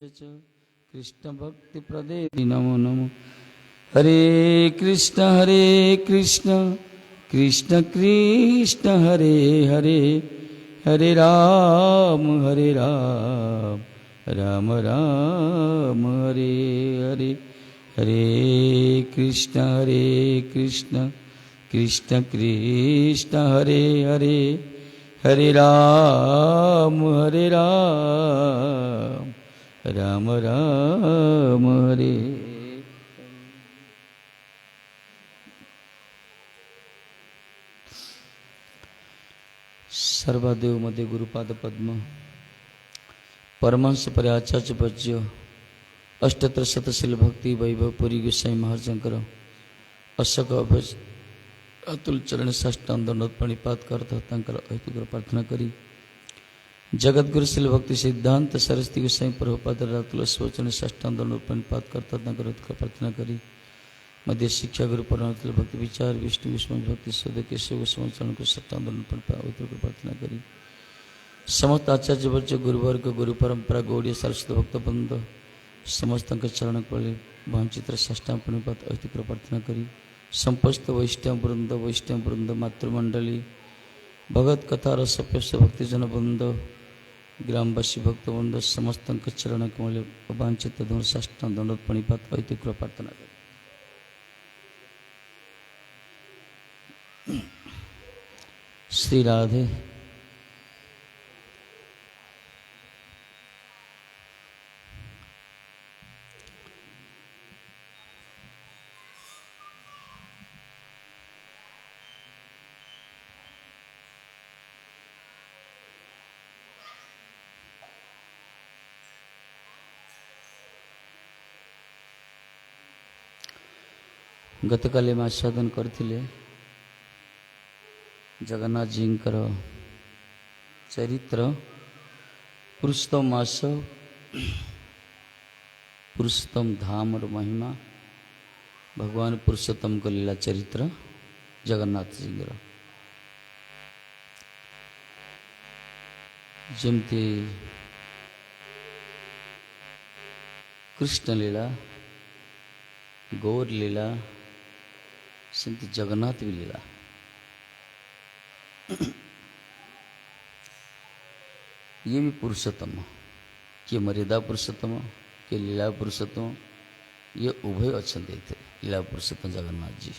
च कृष्ण भक्ति प्रदे नमो नमो। हरे कृष्ण कृष्ण कृष्ण हरे हरे, हरे राम राम राम हरे हरे। हरे कृष्ण कृष्ण कृष्ण हरे हरे, हरे राम राम राम हरे। सर्वदेव मध्य गुरुपाद पद्म परमहंस पर्याचार्य पूज्य अष्टोत्तर शतशील भक्ति वैभव पुरी गोसाई महाशंकर अशोक अभज अतुल चरण साष्टांग दंडवत प्रणिपात करता ऐतिक प्रार्थना करी जगतगुरु शिल भक्ति सिद्धांत सरस्वती गोसाई प्रभुपाद रातुल स्वचन साष्टांग दंडवत प्रणिपात करता प्रार्थना करी मध्य शिक्षा गुरु परमात्मा भक्ति विचार विष्णु विष्णु भक्ति सद केशव गोस्वामी चरण को सत्तांग दंडवत प्रार्थना करी समस्त आचार्य वर्ज गुरुवर्ग गुरु परंपरा गौड़ीय सरस्वती भक्त बंद समस्त चरण पड़े भांचित्र साष्टांग प्रणिपात ऐतिक प्रार्थना करी संपस्त वैष्णव वृंद मातृमंडली भगत कथा रसप्यस भक्तिजन वृंद ग्रामवासी भक्तवृंद समस्त चरण कमल वांछित धन साष्टांग दंडवत प्रणिपात ऐतिक प्रार्थना करी। श्री राधे गतकाले में आस्वादन करथिले जगन्नाथ जींकर चरित्र पुरुषोत्तम मास पुरुषोत्तम धाम और महिमा भगवान पुरुषोत्तम को लीला चरित्र जगन्नाथ जींकर जमती कृष्ण लीला गौर लीला सेमती जगन्नाथ भी लीला ये भी पुरुषोत्तम किए मर्यादा पुरुषोत्तम किए लीला पुरुषोत्तम ये उभय अच्छा लीला पुरुषोत्तम जगन्नाथ जी।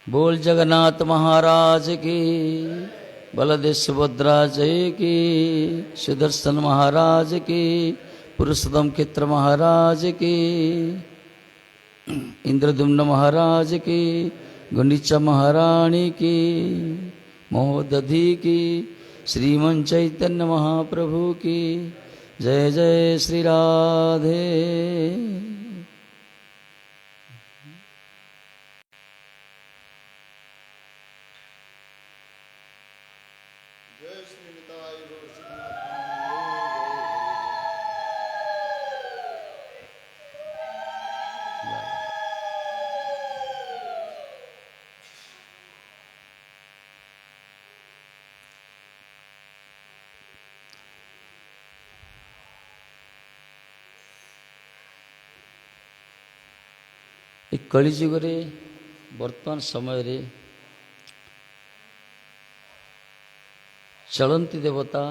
बोल जगन्नाथ महाराज की, बलदेव सुभद्रा जय की, सुदर्शन महाराज की, पुरुषोत्तम क्षेत्र महाराज की, इंद्रदुम्न महाराज की, गुंडीचा महारानी की, महोदधि की, श्रीमन चैतन्य महाप्रभु की जय जय श्री राधे। कलिजुगे वर्तमान समय रे चलंती देवता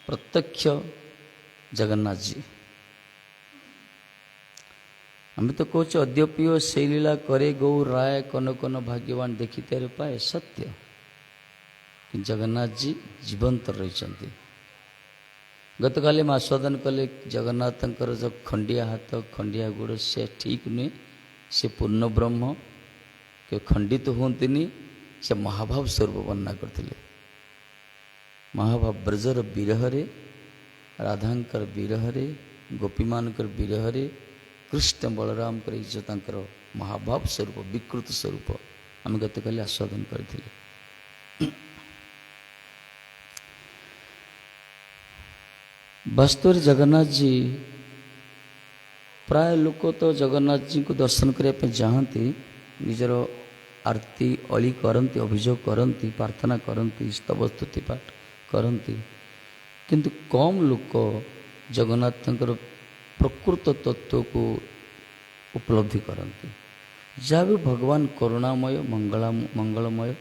प्रत्यक्ष जगन्नाथ जी। आम तो कौच अद्यपीय से लीला करे गौ राय कन कन भाग्यवान देखी तेरे पाए सत्य कि जगन्नाथ जी जीवंत रही। गतकाले में आस्वादन कले जगन्नाथ जो खंडिया हाथ खंडिया गोड़ से ठीक नुहे, से पूर्ण ब्रह्म के खंडित हुंतनी से महाभाव स्वरूप वर्णना करते। महाभाव ब्रजर विरहरे राधांकर विरहरे गोपीमानकर विरहरे कृष्ण बलराम कर जो महाभाव स्वरूप विकृत स्वरूप आम गतकाली आस्वादन करथिले। वास्तव में जगन्नाथ जी प्राय लोक तो जगन्नाथ जी को दर्शन करने चाहती निजर आरती अली करती अभियोग करती प्रार्थना करती स्तव स्तुति पाठ करती किंतु कम लोक जगन्नाथ प्रकृत तत्व को उपलब्धि करती। जहाँ भी भगवान करुणामय मंगलमय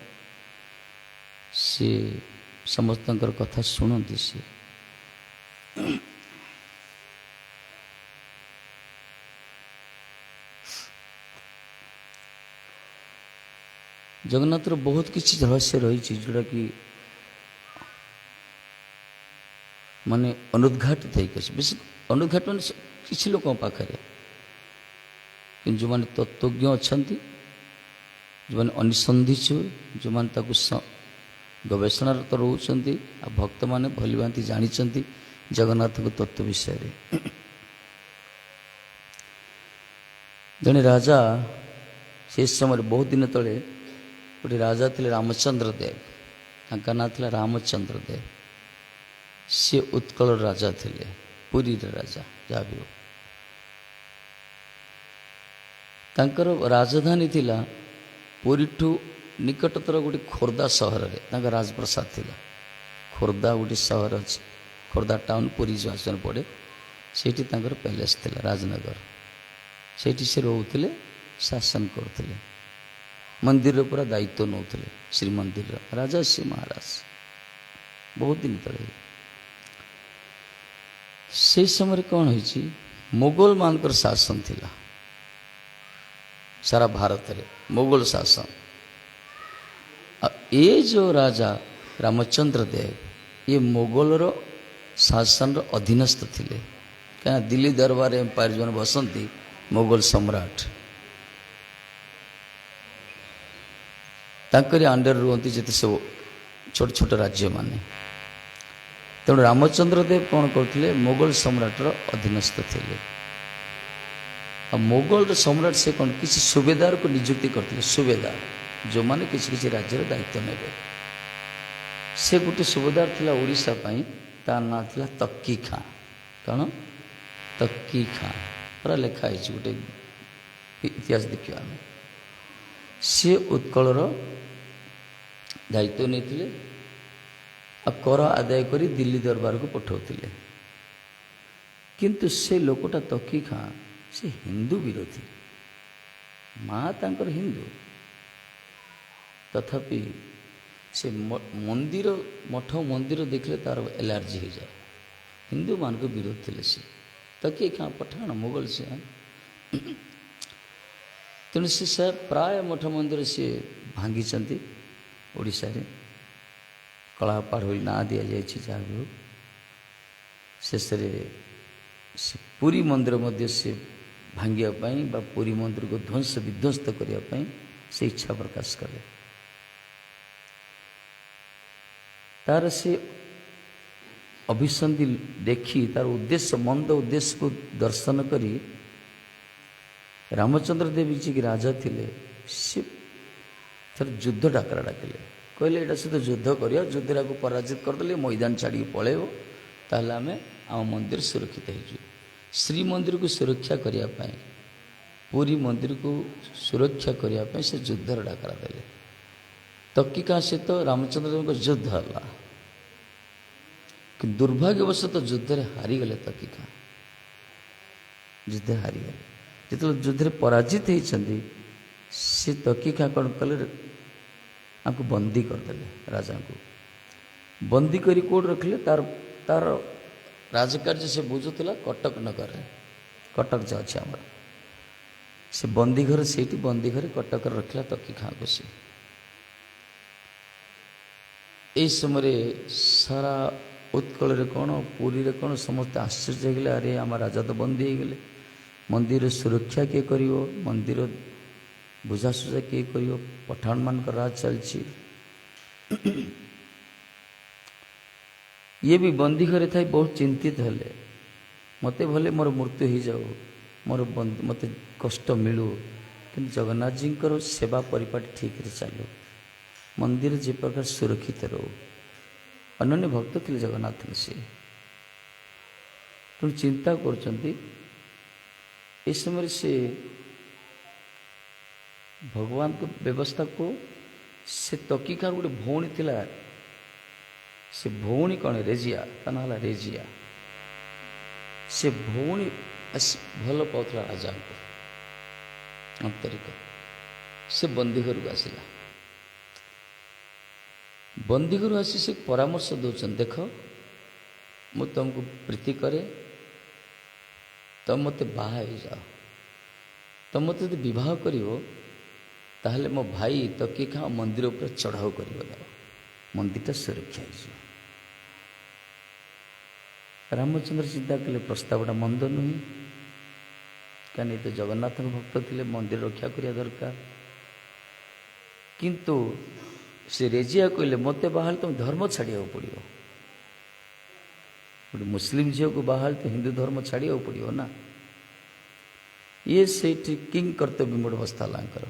सी समस्त कथा शुणती सी जगन्नाथ बहुत किसी रहस्य रही जोटा कि माने अनुद्घाटित बेस अनुद्घाट मान किसी लोक पाखे कि जो मैंने तत्वज्ञ अच्छा जो मैंने अनिसंधित जो मैंने गवेषणारत रोचंती आ भक्त मैंने भली भांति जानी जगन्नाथ को तत्व विषय रे। जड़े राजा से समय बहुत दिन तले गोटे राजा थे रामचंद्र देव तांका ना था रामचंद्र देव सी उत्कल राजा थे पुरी राजा जहाँ भी हो तांकर राजधानी थिला पुरी ठू निकटतर गोटे खोर्धा सहर रे तांका राजप्रसाद थिला। खोर्धा गोटे सहर अच्छे खोर्धा टाउन पुरी जो आसन पड़े सेठी तांकर पैलेस थिला राजनगर सेठी से रोते शासन करते मंदिर पूरा दायित्व नौले श्रीमंदिर राजा श्री महाराज बहुत दिन तले से समय कौन हो मोगल मानकर शासन थिला सारा भारत रे मोगल शासन ये जो राजा रामचंद्र देव ये मोगल रो शासन रो अधीनस्थ थिले क्या दिल्ली दरबार एम्पायर जो बसंती मोगल सम्राट तांकरी अंडर रुहती जिते सब छोट छोट राज्य माने तेणु रामचंद्र देव कौन करते मोगल सम्राटर अधीनस्थ थे। मोगल सम्राट से कौन किसी सुबेदार को नियुक्ति करते सुबेदार जो माने किसी किसी राज्य दायित्व ने से गोटे सुबेदार थिला ओडिशा पई तार ना थिला तक्की खां कौन तक्की खां पूरा लिखा है गोटे इतिहास देखिए सी उत्कलर दायित्व नहीं कर आदाय करी दिल्ली दरबार को पठाउथिले किंतु से लोकटा तकी खां से हिंदू विरोधी माँ तांकर हिंदू तथापि से मंदिर मठ मंदिर देखले तार एलर्जी हो जाए हिंदू मान को विरोध थे से तकी खां पठाण मुगल से तेणु से प्राय मठ मंदिर सी भांगी ओडिशा रे कलापाड़ हो ना दि जाए जहाँ भी हो शेष पुरी मंदिर मध्य से भांगापी पुरी मंदिर को ध्वंस विध्वस्त करने से इच्छा प्रकाश कले तार से अभिसंधि देखी तार उद्देश्य मंद उद्देश्य को दर्शन करी रामचंद्र देव जी की राजा थिले से थर युद्ध डाकरा डाकिले कहले एटा सहित युद्ध करिया युद्ध को पराजित करदे मैदान छाड़ी पलैब ताहले आम आम मंदिर सुरक्षित हो श्रीमंदिर को सुरक्षा करने पुरी मंदिर को सुरक्षा करने से युद्धर डाकरा देले तक्किका सहित रामचंद्र देव युद्ध है कि दुर्भाग्यवशतः युद्ध हारीगले तक्किका युद्ध हारीगले जो युद्ध पराजित होती सी तक्किका कौन कले आपको बंदी करदे राजा को बंदी करी कोड रखले तार तार राजकार्य से बुझुला कटक नगर कटक जो अच्छे आम से बंदी घर से बंदी घर कटक रखला तक्किका को सी यही समय सारा उत्कल कौन पुरी रे कौन समस्त आश्चर्य होगले अरे आम राजा तो बंदी हो गले मंदिर सुरक्षा किए कर मंदिर बुझासुझा किए कर पठाण मान राज चलती ये भी बंदी घरे थी बहुत चिंतित हेले मते भले मोर मृत्यु हो जाओ मोर मते कष्ट मिलू कि जगन्नाथ जी सेवा परिपाटी ठीक रे चालू, मंदिर जे प्रकार सुरक्षित रो। अनन्य भक्त थे जगन्नाथ से तेणु चिंता कर समय से भगवान को व्यवस्था को से तकिकार गोटे भौणी थिला, से भौणी कौन रेजिया ता ना रेजिया, से भौणी भल पाला राजा को आंतरिक से बंदी घर को आसला। बंदी घर आसी से परामर्श दौन, देख मु तुमको प्रीति करे, तुम मत बाहा जाओ, तुम मत यदि विवाह करियो ताहले मो भाई तकी खा मंदिर ऊपर चढ़ाऊ कर मंदिरटा सुरक्षा हो। रामचंद्र चिंता कले प्रस्तावटा मंद नुहे, कहीं तो जगन्नाथ भक्त थे मंदिर रक्षा करिया दरकार। किंतु से रेजिया कहले मत बाहर तुम धर्म छाड़िया पड़ो, गोटे मुस्लिम झील को बाहर तो हिंदू धर्म छाड़िया पड़ो ना। ये से किंग कर्तव्य मोड़ अवस्था लाकर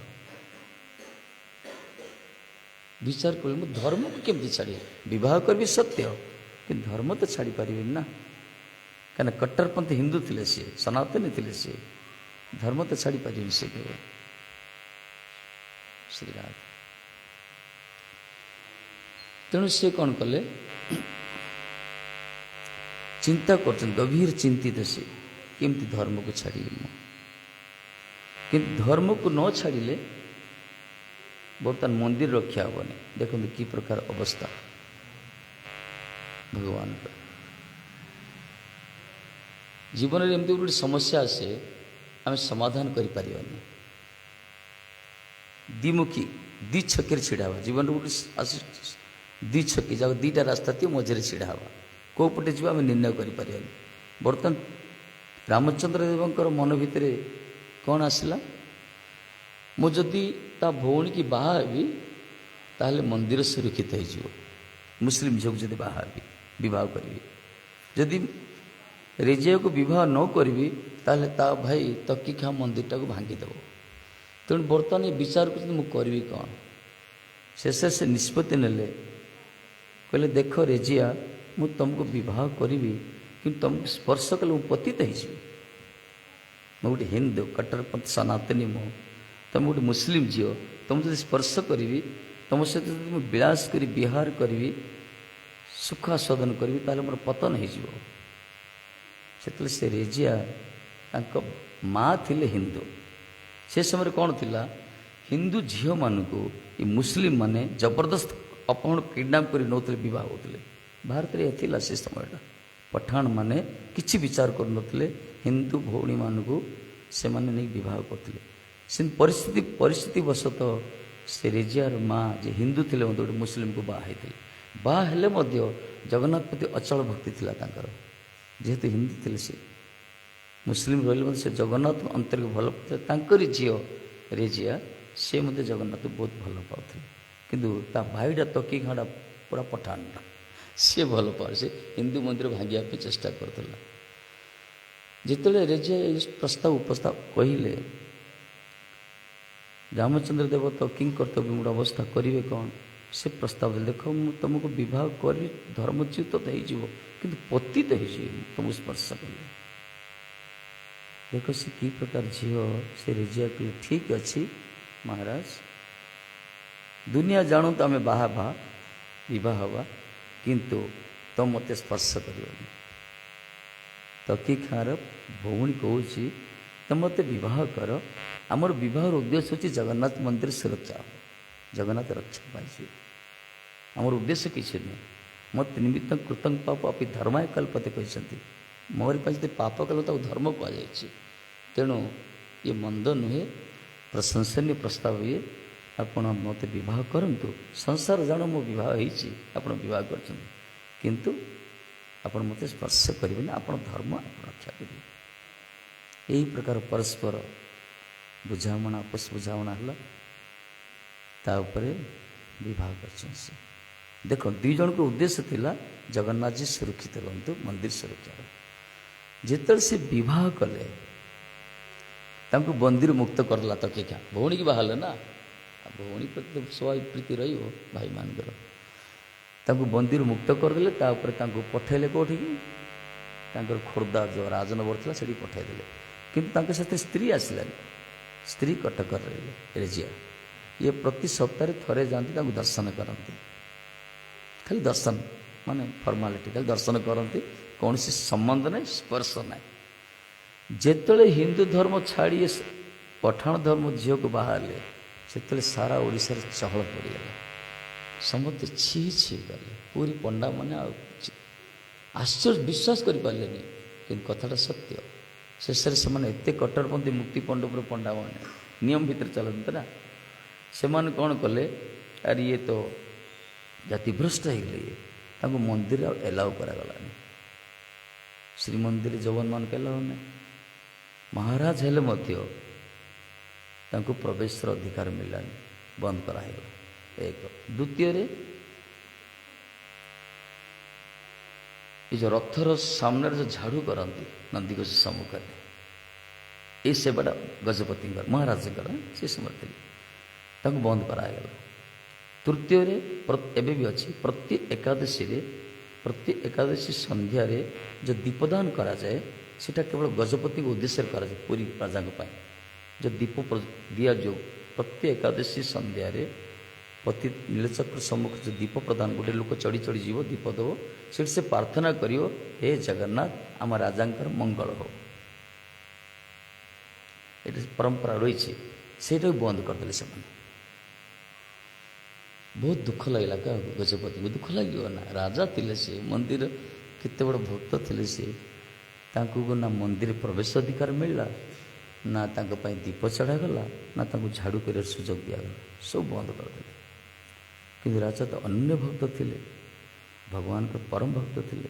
विचार कर धर्म को केमती छाड़ी, विवाह करी सत्य कि धर्म तो छाड़ी पारे ना, कहीं कट्टरपंथी हिंदू थे सी, सनातनी थे सी, धर्म तो छाड़ी पारे से केवल श्रीराम। तेणु से कौन कले चिंता कर गभीर चिंतित से केमती धर्म को छाड़ी, कि धर्म को न छाड़िले बर्तमान मंदिर रक्षा हेनी। देखो कि प्रकार अवस्था भगवान जीवन में एमती गोटे समस्या आसे आम समाधान करें। द्विमुखी दी छक छिड़ा जीवन गोटे दी छकी जब दीटा रास्ता थी मझे छिड़ा कौ पटे जी आम निर्णय करें। बर्तमान रामचंद्र देवंकर मन भितर कौन आसला, मुझे ता भौणी की बाहा भी ताहले मंदिर सुरक्षित हो। मुस्लिम झील को बाहा भी विवाह करी, जदि रेजिया को विवाह न करी ताहले ता भाई तकी खा मंदिर टाक भांगीदेव। तेणु बर्तमान ये विचार करी कौन, शेष से निष्पत्ति नेले कहले देख रेजिया मु तुमको विवाह करी कि तुमको स्पर्श कले मु पतित हो। गोटे हिंदू कट्टरपंथी सनातनी मु, तुम गोटे मुस्लिम झील, तुम जो स्पर्श करी तुम सहित विलास करी विहार करी सुख आस्वादन करी ताले मोर पतन हो। से रेजिया माँ थिले हिंदू, से समय कौन थिला हिंदू झील मानू ये मुस्लिम माने जबरदस्त अपहरण किडनाप कर नौते बह होते। भारत में यह से समयटा पठाण माने किछि विचार कर नथिले, हिंदू भौणी मानू से माने नहीं विवाह करते। से परिस्थिति वशतः से रेजियार माँ जे हिंदू थे गोटे मुस्लिम को बाहेले जगन्नाथ प्रति अचल भक्ति थिला तांकर, जेहेतु हिंदू थे से मुस्लिम रही से जगन्नाथ अंतरिक भल पाते। झील रेजिया से मत जगन्नाथ बहुत भल पाते, किंतु ता भाईटा तकी खाड़ा पूरा पठाणटा सी भल पाए, से हिंदू मंदिर भांगिया चेष्टा करता। जिते रेजिया प्रस्ताव उपस्ताव कहले रामचंद्र देव तो किंग कर्तव्य मोड़ अवस्था करेंगे कौन, से प्रस्ताव देख मु तुमको विवाह करी धर्मच्युत तो हो कि पतित हो तुमको स्पर्श कले। देख से कि प्रकार झील से रेजिया कहे ठीक अच्छी महाराज, दुनिया जानू तो आम बाहा विवाह हवा किंतु तुम मत स्पर्श कर। तकी खार भौणी कहूँ तुम मत बह कर, आमर बह उद्देश्य हूँ जगन्नाथ मंदिर सुरक्षा, जगन्नाथ रक्षा पाई आमर उद्देश्य किसी नुह। मत निमित्त कृतं पाप अपि धर्माय कल्पते कहते, मोरी पास पाप कल तो धर्म कहुई। तेणु ये मंद नुहे, प्रशंसनीय प्रस्ताव ये। आपण मत बह करंतु, संसार जान मो बह आपण बह कर, किंतु आपण मत स्पर्श करेंगे, आप धर्म आप रक्षा करेंगे। यही प्रकार परस्पर बुझामणा आपस बुझामणा है, विवाह कर। देख दुई जन को उद्देश्य थिला जगन्नाथ जी सुरक्षित रुहतु, मंदिर सुरक्षा। जिते से विवाह कले ତାଙ୍କୁ ବନ୍ଦୀରୁ ମୁକ୍ତ କରିଦେଲା ତକିକା। ଭଉଣୀକି ବାହାରିଲେ ନା, ଭଉଣୀ ପ୍ରତି ସ୍ୱାଭାବିକ ପ୍ରୀତି ରହିବ ଭାଇମାନଙ୍କର। ତାଙ୍କୁ ବନ୍ଦୀରୁ ମୁକ୍ତ କରିଦେଲେ। ତାପରେ ତାଙ୍କୁ ପଠାଇଲେ କେଉଁଠିକି? ତାଙ୍କର ଖୋର୍ଦ୍ଧା ଯେଉଁ ରାଜନଗର ଥିଲା ସେଠି ପଠାଇଦେଲେ। କିନ୍ତୁ ତାଙ୍କ ସାଥିରେ ସ୍ତ୍ରୀ ଆସିଲାନି। ସ୍ତ୍ରୀ କଟକରେ ରହିଲେ ରେଜିଆ। ଇଏ ପ୍ରତି ସପ୍ତାହରେ ଥରେ ଯାଆନ୍ତି, ତାଙ୍କୁ ଦର୍ଶନ କରନ୍ତି। ଖାଲି ଦର୍ଶନ, ମାନେ ଫର୍ମାଲିଟି, ଖାଲି ଦର୍ଶନ କରନ୍ତି। କୌଣସି ସମ୍ବନ୍ଧ ନାହିଁ, ସ୍ପର୍ଶ ନାହିଁ। ଯେତେବେଳେ ହିନ୍ଦୁ ଧର୍ମ ଛାଡ଼ି ପଠାଣ ଧର୍ମ ଝିଅକୁ ବାହାରିଲେ, ସେତେବେଳେ ସାରା ଓଡ଼ିଶାରେ ଚହଳ ପଡ଼ିଗଲା। ସମସ୍ତେ ଛି ଛି କଲେ। ପୁରୀ ପଣ୍ଡାମାନେ ଆଉ ଆଶ୍ଚର୍ଯ୍ୟ, ବିଶ୍ୱାସ କରିପାରିଲେନି। କିନ୍ତୁ କଥାଟା ସତ୍ୟ। ଶେଷରେ ସେମାନେ ଏତେ କଟ୍ଟରପନ୍ଥୀ ମୁକ୍ତି ପଣ୍ଡପର ପଣ୍ଡାମାନେ ନିୟମ ଭିତରେ ଚାଲନ୍ତି ନା, ସେମାନେ କ'ଣ କଲେ, ଆରେ ଇଏ ତ ଜାତିଭ୍ରଷ୍ଟ ହେଇଗଲେ। ଇଏ ତାଙ୍କୁ ମନ୍ଦିର ଆଉ ଏଲାଉ କରାଗଲାନି। ଶ୍ରୀମନ୍ଦିର ଯବାନମାନଙ୍କୁ ଏଲାଉ ନାହିଁ। ମହାରାଜ ହେଲେ ମଧ୍ୟ ତାଙ୍କୁ ପ୍ରବେଶର ଅଧିକାର ମିଳିଲାନି, ବନ୍ଦ କରାହେଇଗଲା। ଏକ। ଦ୍ୱିତୀୟରେ, ଏ ଯେଉଁ ରଥର ସାମ୍ନାରେ ଯେଉଁ ଝାଡ଼ୁ କରନ୍ତି ନନ୍ଦିଘୋଷ ସମ୍ମୁଖରେ, ଏଇ ସେବାଟା ଗଜପତିଙ୍କର, ମହାରାଜଙ୍କର ସେ ସମୟରେ ଥିଲେ, ତାଙ୍କୁ ବନ୍ଦ କରାଗଲା। ତୃତୀୟରେ, ଏବେ ବି ଅଛି, ପ୍ରତି ଏକାଦଶୀ ସନ୍ଧ୍ୟାରେ ଯେଉଁ ଦୀପଦାନ କରାଯାଏ, ସେଇଟା କେବଳ ଗଜପତିଙ୍କ ଉଦ୍ଦେଶ୍ୟରେ କରାଯାଏ। ପୁରୀ ରାଜାଙ୍କ ପାଇଁ ଯେଉଁ ଦୀପ ଦିଆଯାଉ, ପ୍ରତି ଏକାଦଶୀ ସନ୍ଧ୍ୟାରେ ପତି ନୀଳଚକ୍ର ସମ୍ମୁଖରେ ଯେଉଁ ଦୀପ ପ୍ରଦାନ, ଗୋଟେ ଲୋକ ଚଢ଼ି ଚଢ଼ି ଯିବ, ଦୀପ ଦେବ, ସେଠି ସେ ପ୍ରାର୍ଥନା କରିବ, ହେ ଜଗନ୍ନାଥ, ଆମ ରାଜାଙ୍କର ମଙ୍ଗଳ ହଉ। ଏଠି ପରମ୍ପରା ରହିଛି, ସେଇଟାକୁ ବନ୍ଦ କରିଦେଲେ ସେମାନେ। ବହୁତ ଦୁଃଖ ଲାଗିଲା କାହାକୁ? ଗଜପତିଙ୍କୁ ଦୁଃଖ ଲାଗିବ ନା। ରାଜା ଥିଲେ ସେ, ମନ୍ଦିର କେତେ ବଡ଼ ଭକ୍ତ ଥିଲେ ସେ, ତାଙ୍କୁ ନା ମନ୍ଦିର ପ୍ରବେଶ ଅଧିକାର ମିଳିଲା, ନା ତାଙ୍କ ପାଇଁ ଦୀପ ଚଢ଼ାଗଲା, ନା ତାଙ୍କୁ ଝାଡ଼ୁ କରିବାର ସୁଯୋଗ ଦିଆଗଲା। ସବୁ ବନ୍ଦ କରିଦେଲେ। କିନ୍ତୁ ରାଜା ତ ଅନ୍ୟ ଭକ୍ତ ଥିଲେ, ଭଗବାନଙ୍କର ପରମ ଭକ୍ତ ଥିଲେ।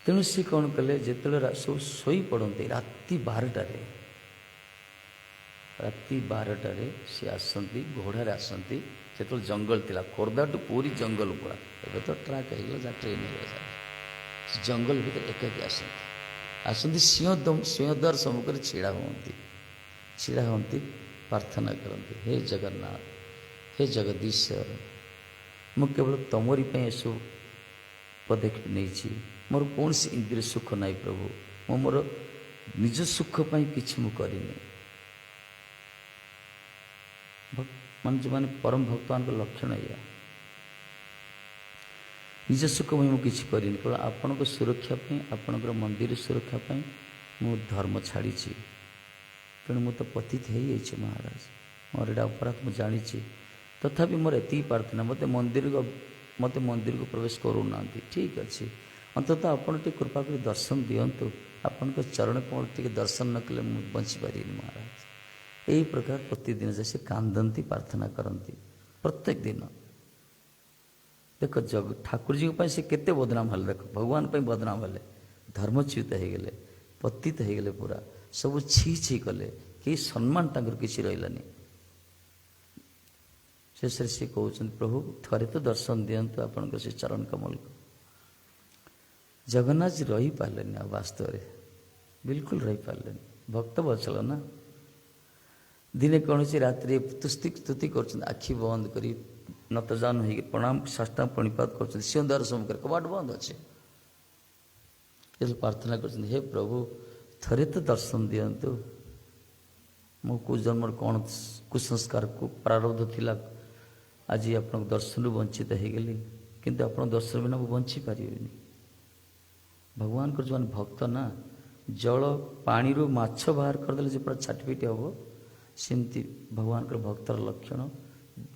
ତେଣୁ ସେ କ'ଣ କଲେ, ଯେତେବେଳେ ସବୁ ଶୋଇପଡ଼ନ୍ତି ରାତି 12ଟାରେ ସେ ଆସନ୍ତି, ଘୋଡ଼ାରେ ଆସନ୍ତି। ସେତେବେଳେ ଜଙ୍ଗଲ ଥିଲା, ଖୋର୍ଦ୍ଧାଠୁ ପୁରୀ ଜଙ୍ଗଲ ପୁରା। ଏବେ ତ ଟ୍ରାକ୍ ହେଇଗଲା, ଯା ଟ୍ରେନ୍ ହେଇଗଲା। ସେ ଜଙ୍ଗଲ ଭିତରେ ଏକାକି ଆସନ୍ତି, ସିଂହଦ୍ୱାର ସମ୍ମୁଖରେ ଛିଡ଼ା ହୁଅନ୍ତି, ପ୍ରାର୍ଥନା କରନ୍ତି, ହେ ଜଗନ୍ନାଥ, ହେ ଜଗଦୀଶ୍ୱର, ମୁଁ କେବଳ ତମରି ପାଇଁ ଏସବୁ ପଦକ୍ଷେପ ନେଇଛି। ମୋର କୌଣସି ଇନ୍ଦ୍ରିୟ ସୁଖ ନାହିଁ ପ୍ରଭୁ, ମୁଁ ମୋର ନିଜ ସୁଖ ପାଇଁ କିଛି ମୁଁ କରିନି। ମାନେ ଯେଉଁମାନେ ପରମ ଭକ୍ତମାନଙ୍କ ଲକ୍ଷଣ ଏଇଆ। ନିଜ ସୁଖ ପାଇଁ ମୁଁ କିଛି କରିନି, କେବଳ ଆପଣଙ୍କ ସୁରକ୍ଷା ପାଇଁ, ଆପଣଙ୍କର ମନ୍ଦିର ସୁରକ୍ଷା ପାଇଁ ମୁଁ ଧର୍ମ ଛାଡ଼ିଛି। ତେଣୁ ମୁଁ ତ ପତିତ ହେଇଯାଇଛି ମହାରାଜ, ମୋର ଏଇଟା ଅପରାଧ ମୁଁ ଜାଣିଛି। ତଥାପି ମୋର ଏତିକି ପ୍ରାର୍ଥନା, ମୋତେ ମନ୍ଦିରକୁ ପ୍ରବେଶ କରୁନାହାନ୍ତି। ଠିକ୍ ଅଛି, ଅନ୍ତତଃ ଆପଣ ଟିକେ କୃପା କରି ଦର୍ଶନ ଦିଅନ୍ତୁ। ଆପଣଙ୍କ ଚରଣ କମଳ ଟିକେ ଦର୍ଶନ ନ କଲେ ମୁଁ ବଞ୍ଚିପାରିବିନି ମହାରାଜ। ଏହି ପ୍ରକାର ପ୍ରତିଦିନ ଯେ ସେ କାନ୍ଦନ୍ତି, ପ୍ରାର୍ଥନା କରନ୍ତି ପ୍ରତ୍ୟେକ ଦିନ। ଦେଖ, ଠାକୁରଜୀଙ୍କ ପାଇଁ ସେ କେତେ ବଦନାମ ହେଲେ। ଦେଖ, ଭଗବାନ ପାଇଁ ବଦନାମ ହେଲେ, ଧର୍ମଚ୍ୟୁତ ହେଇଗଲେ, ପତିତ ହେଇଗଲେ, ପୁରା ସବୁ ଛି ଛି କଲେ, କେହି ସମ୍ମାନ ତାଙ୍କର କିଛି ରହିଲାନି। ଶେଷରେ ସେ କହୁଛନ୍ତି, ପ୍ରଭୁ ଥରେ ତ ଦର୍ଶନ ଦିଅନ୍ତୁ ଆପଣଙ୍କର ସେ ଚରଣ କମଲକୁ। ଜଗନ୍ନାଥଜୀ ରହିପାରିଲେନି ଆଉ, ବାସ୍ତବରେ ବିଲକୁଲ ରହିପାରିଲେନି। ଭକ୍ତ ବଚଳ ନା। ଦିନେ କୌଣସି ରାତିରେ ସ୍ତୁତି କରୁଛନ୍ତି, ଆଖି ବନ୍ଦ କରି ନତଜାନ ହେଇକି ପ୍ରଣାମ ସାଷ୍ଟାଙ୍ଗ ପ୍ରଣିପାତ କରୁଛନ୍ତି, ସିଂହଦ୍ୱାର ସମ୍ମୁଖରେ, କବାଟ ବନ୍ଦ ଅଛି। ଯେତେବେଳେ ପ୍ରାର୍ଥନା କରୁଛନ୍ତି, ହେ ପ୍ରଭୁ ଥରେ ତ ଦର୍ଶନ ଦିଅନ୍ତୁ, ମୋ ଜନ୍ମର କ'ଣ କୁସଂସ୍କାର ପ୍ରାରବ୍ଧ ଥିଲା, ଆଜି ଆପଣଙ୍କ ଦର୍ଶନରୁ ବଞ୍ଚିତ ହେଇଗଲି। କିନ୍ତୁ ଆପଣଙ୍କ ଦର୍ଶନ ବିନା ମୁଁ ବଞ୍ଚିପାରିବିନି। ଭଗବାନଙ୍କର ଯେଉଁମାନେ ଭକ୍ତ ନା, ଜଳ ପାଣିରୁ ମାଛ ବାହାର କରିଦେଲେ ଯେ ପୁରା ଛାଟିପିଟି ହେବ, ସେମିତି ଭଗବାନଙ୍କର ଭକ୍ତର ଲକ୍ଷଣ।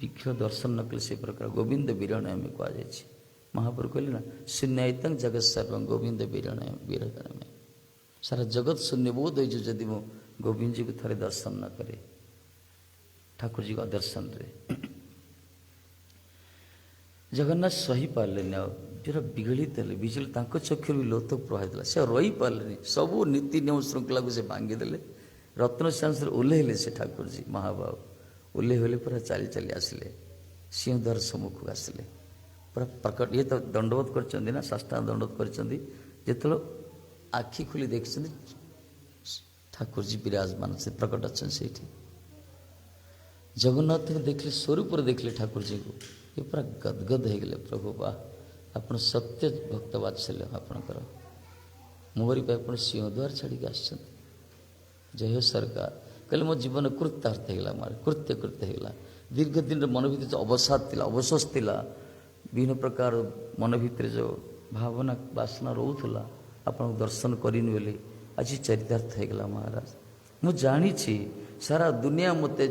ବିଗ୍ରହ ଦର୍ଶନ ନ କଲେ ସେ ପ୍ରକାର ଗୋବିନ୍ଦ ବିରଣୟମେ କୁହାଯାଇଛି। ମହାପ୍ରଭୁ କହିଲେ ନା, ଶୂନ୍ୟାୟିତଂ ଜଗତ୍ ସର୍ବଂ ଗୋବିନ୍ଦ ବିରଣୟମେ। ସାରା ଜଗତ ଶୂନ୍ୟ ବୋଧ ହୋଇଛୁ ଯଦି ମୁଁ ଗୋବିନ୍ଦଜୀକୁ ଥରେ ଦର୍ଶନ ନ କରେ, ଠାକୁରଜୀଙ୍କ ଦର୍ଶନରେ। ଜଗନ୍ନାଥ ସହିପାରିଲେନି ଆଉ, ପୁରା ବିଗଳିତ ହେଲେ, ତାଙ୍କ ଚକ୍ଷୁରୁ ବି ଲୋତ ପ୍ରବାହିଥିଲା। ସେ ରହିପାରିଲେନି, ସବୁ ନୀତି ନିୟମ ଶୃଙ୍ଖଳାକୁ ସେ ଭାଙ୍ଗିଦେଲେ। ରତ୍ନସିଂହାସନରେ ଓହ୍ଲେଇଲେ ସେ ଠାକୁରଜୀ ମହାବାହୁ, ଓହ୍ଲେଇଲେ, ପୁରା ଚାଲି ଚାଲି ଆସିଲେ, ସିଂହଦ୍ୱାର ସମ୍ମୁଖକୁ ଆସିଲେ। ପୁରା ପ୍ରକଟ, ଇଏ ତ ଦଣ୍ଡବତ କରିଛନ୍ତି ନା, ସାଷ୍ଟାଙ୍ଗ ଦଣ୍ଡବତ କରିଛନ୍ତି। ଯେତେବେଳେ ଆଖି ଖୋଲି ଦେଖିଛନ୍ତି ଠାକୁରଜୀ ବିରାଜମାନ ସେ ପ୍ରକଟ ଅଛନ୍ତି ସେଇଠି। ଜଗନ୍ନାଥଙ୍କୁ ଦେଖିଲେ, ସ୍ୱରୂପରେ ଦେଖିଲେ ଠାକୁରଜୀଙ୍କୁ, ଏ ପୁରା ଗଦଗଦ ହେଇଗଲେ। ପ୍ରଭୁ ବା ଆପଣ ସତ୍ୟ ଭକ୍ତ ବାତ୍ସଲ୍ୟ ଆପଣଙ୍କର, ମୋରି ପାଇଁ ଆପଣ ସିଂହଦ୍ୱାର ଛାଡ଼ିକି ଆସିଛନ୍ତି। ଜୟ ହୋ ସରକାର। କହିଲେ ମୋ ଜୀବନ କୃତାର୍ଥ ହେଇଗଲା, ମୋର କୃତ୍ୟ ହେଇଗଲା। ଦୀର୍ଘ ଦିନରେ ମନ ଭିତରେ ଯେଉଁ ଅବସାଦ ଥିଲା, ଅବଶୋଷ ଥିଲା, ବିଭିନ୍ନ ପ୍ରକାର ମନ ଭିତରେ ଯେଉଁ ଭାବନା ବାସନା ରହୁଥିଲା ଆପଣଙ୍କୁ ଦର୍ଶନ କରିନି ବୋଲି ଆଜି ଚରିତାର୍ଥ ହେଇଗଲା ମହାରାଜ। ମୁଁ ଜାଣିଛି ସାରା ଦୁନିଆ ମୋତେ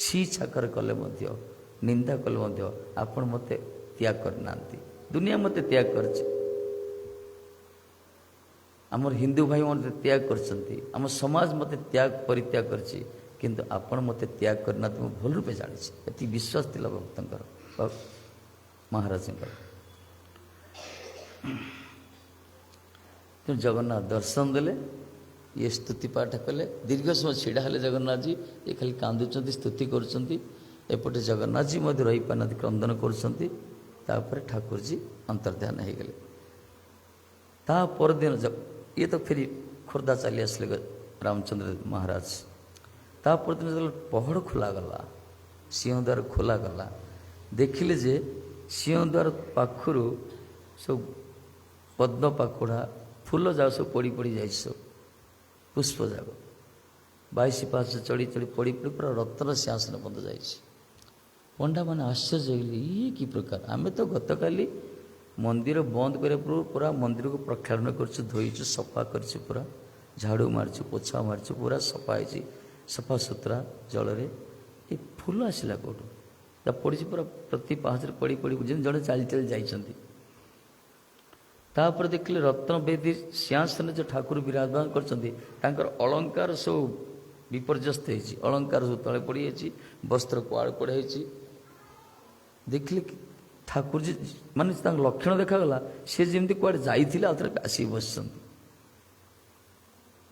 ଛି ଛାକର କଲେ ମଧ୍ୟ, ନିନ୍ଦା କଲେ ମଧ୍ୟ ଆପଣ ମୋତେ ତ୍ୟାଗ କରିନାହାନ୍ତି। ଦୁନିଆ ମୋତେ ତ୍ୟାଗ କରିଛି, ଆମର ହିନ୍ଦୁ ଭାଇ ମୋତେ ତ୍ୟାଗ କରିଛନ୍ତି, ଆମ ସମାଜ ମୋତେ ପରିତ୍ୟାଗ କରିଛି, କିନ୍ତୁ ଆପଣ ମୋତେ ତ୍ୟାଗ କରିନାହାନ୍ତି ମୁଁ ଭଲ ରୂପେ ଜାଣିଛି। ଏତିକି ବିଶ୍ୱାସ ଥିଲା ଭକ୍ତଙ୍କର, ମହାରାଜଙ୍କର। ତେଣୁ ଜଗନ୍ନାଥ ଦର୍ଶନ ଦେଲେ, ଇଏ ସ୍ତୁତି ପାଠ କଲେ, ଦୀର୍ଘ ସମୟ ଛିଡ଼ା ହେଲେ ଜଗନ୍ନାଥଜୀ। ଏ ଖାଲି କାନ୍ଦୁଛନ୍ତି, ସ୍ତୁତି କରୁଛନ୍ତି। ଏପଟେ ଜଗନ୍ନାଥଜୀ ମଧ୍ୟ ରହିପାରୁନାହାନ୍ତି, କ୍ରନ୍ଦନ କରୁଛନ୍ତି। ତାପରେ ଠାକୁରଜୀ ଅନ୍ତର୍ଧ୍ୟାନ ହେଇଗଲେ। ତା ପରଦିନ ଇଏ ତ ଫେରି ଖୋର୍ଦ୍ଧା ଚାଲି ଆସିଲେ ରାମଚନ୍ଦ୍ର ମହାରାଜ। ତା ପରଦିନ ଯେତେବେଳେ ପହଡ଼ ଖୋଲାଗଲା, ସିଂହଦ୍ୱାର ଖୋଲାଗଲା, ଦେଖିଲେ ଯେ ସିଂହଦ୍ୱାର ପାଖରୁ ସବୁ ପଦ୍ମ ପାଖୁଡ଼ା, ଫୁଲ ଯାକ ସବୁ ପଡ଼ି ଯାଇଛି, ସବୁ ପୁଷ୍ପ ଯାକ 22 ପାହାଚ ଚଢ଼ି ପଡ଼ି ପୁରା ରତ୍ନ ସିଂହାସନ ବନ୍ଦ ଯାଇଛି। ପଣ୍ଡାମାନେ ଆଶ୍ଚର୍ଯ୍ୟ ହେଇଗଲେ, ଇଏ କି ପ୍ରକାର? ଆମେ ତ ଗତକାଲି ମନ୍ଦିର ବନ୍ଦ କରିବା ପୂର୍ବରୁ ପୁରା ମନ୍ଦିରକୁ ପ୍ରକ୍ଷାଳନ କରିଛୁ, ଧୋଇଛୁ, ସଫା କରିଛୁ, ପୁରା ଝାଡ଼ୁ ମାରିଛୁ, ପୋଛା ମାରିଛୁ, ପୁରା ସଫା ହେଇଛି, ସଫା ସୁତରା ଜଳରେ। ଏ ଫୁଲ ଆସିଲା କେଉଁଠୁ? ତା ପଡ଼ିଛି ପୁରା ପ୍ରତି ପାହାଚରେ ପଡ଼ି ଯେମିତି ଜଣେ ଚାଲି ଯାଇଛନ୍ତି। ତାପରେ ଦେଖିଲେ ରତ୍ନବେଦୀ ସିଂହାସନରେ ଯେଉଁ ଠାକୁର ବିରାଜମାନ କରିଛନ୍ତି, ତାଙ୍କର ଅଳଙ୍କାର ସବୁ ବିପର୍ଯ୍ୟସ୍ତ ହେଇଛି, ଅଳଙ୍କାର ସବୁ ତଳେ ପଡ଼ିଯାଇଛି, ବସ୍ତ୍ର କୁଆଡ଼େ କୁଆଡ଼େ ହେଇଛି। ଦେଖିଲେ ଠାକୁରଜୀ ମାନେ ତାଙ୍କ ଲକ୍ଷଣ ଦେଖାଗଲା, ସେ ଯେମିତି କୁଆଡ଼େ ଯାଇଥିଲେ ଆଉ ଥରେ ଆସିକି ବସିଛନ୍ତି।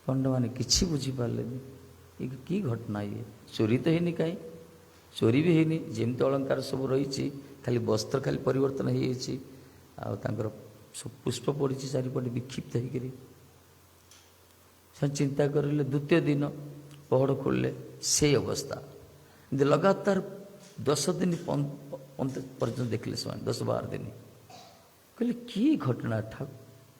ପଣ୍ଡାମାନେ କିଛି ବୁଝିପାରିଲେନି, ଏ କି ଘଟଣା, ଇଏ ଚୋରି ତ ହେଇନି, କାହିଁ ଚୋରି ବି ହେଇନି, ଯେମିତି ଅଳଙ୍କାର ସବୁ ରହିଛି, ଖାଲି ବସ୍ତ୍ର ଖାଲି ପରିବର୍ତ୍ତନ ହେଇଯାଇଛି, ଆଉ ତାଙ୍କର ସବୁ ପୁଷ୍ପ ପଡ଼ିଛି ଚାରିପଟେ ବିକ୍ଷିପ୍ତ ହେଇକରି। ସେମାନେ ଚିନ୍ତା କରିଲେ, ଦ୍ୱିତୀୟ ଦିନ ପହଡ଼ ଖୋଲିଲେ, ସେଇ ଅବସ୍ଥା। କିନ୍ତୁ ଲଗାତାର 10 ଦିନ ପର୍ଯ୍ୟନ୍ତ ଦେଖିଲେ ସେମାନେ, 10-12 ଦିନ। କହିଲେ କି ଘଟଣା?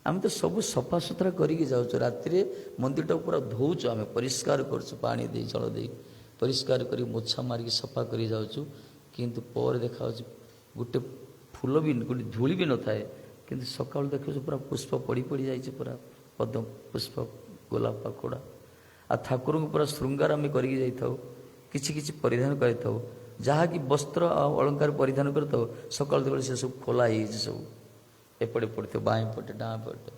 ଆମେ ତ ସବୁ ସଫା ସୁତରା କରିକି ଯାଉଛୁ, ରାତିରେ ମନ୍ଦିରଟାକୁ ପୁରା ଧୋଉଛୁ, ଆମେ ପରିଷ୍କାର କରୁଛୁ, ପାଣି ଦେଇ ଜଳ ଦେଇ ପରିଷ୍କାର କରି ମୋଛା ମାରିକି ସଫା କରି ଯାଉଛୁ, କିନ୍ତୁ ପରେ ଦେଖାଯାଉଛି ଗୋଟେ ଫୁଲ ବି, ଗୋଟେ ଧୂଳି ବି ନଥାଏ। କିନ୍ତୁ ସକାଳୁ ଦେଖାଯାଉଛି ପୁରା ପୁଷ୍ପ ପଡ଼ି ଯାଇଛି, ପୁରା ପଦ୍ମ ପୁଷ୍ପ, ଗୋଲାପ ପାଖୁଡ଼ା। ଆଉ ଠାକୁରଙ୍କୁ ପୁରା ଶୃଙ୍ଗାର ଆମେ କରିକି ଯାଇଥାଉ, କିଛି କିଛି ପରିଧାନ କରିଥାଉ, ଯାହାକି ବସ୍ତ୍ର ଆଉ ଅଳଙ୍କାର ପରିଧାନ କରିଥାଉ, ସକାଳୁ ଯେତେବେଳେ ସେ ସବୁ ଖୋଲା ହେଇଯାଇଛି, ସବୁ ଏପଟେ ପଡ଼ିଥିବ, ବାଁ ପଟେ ଡାଁ ପଟେ।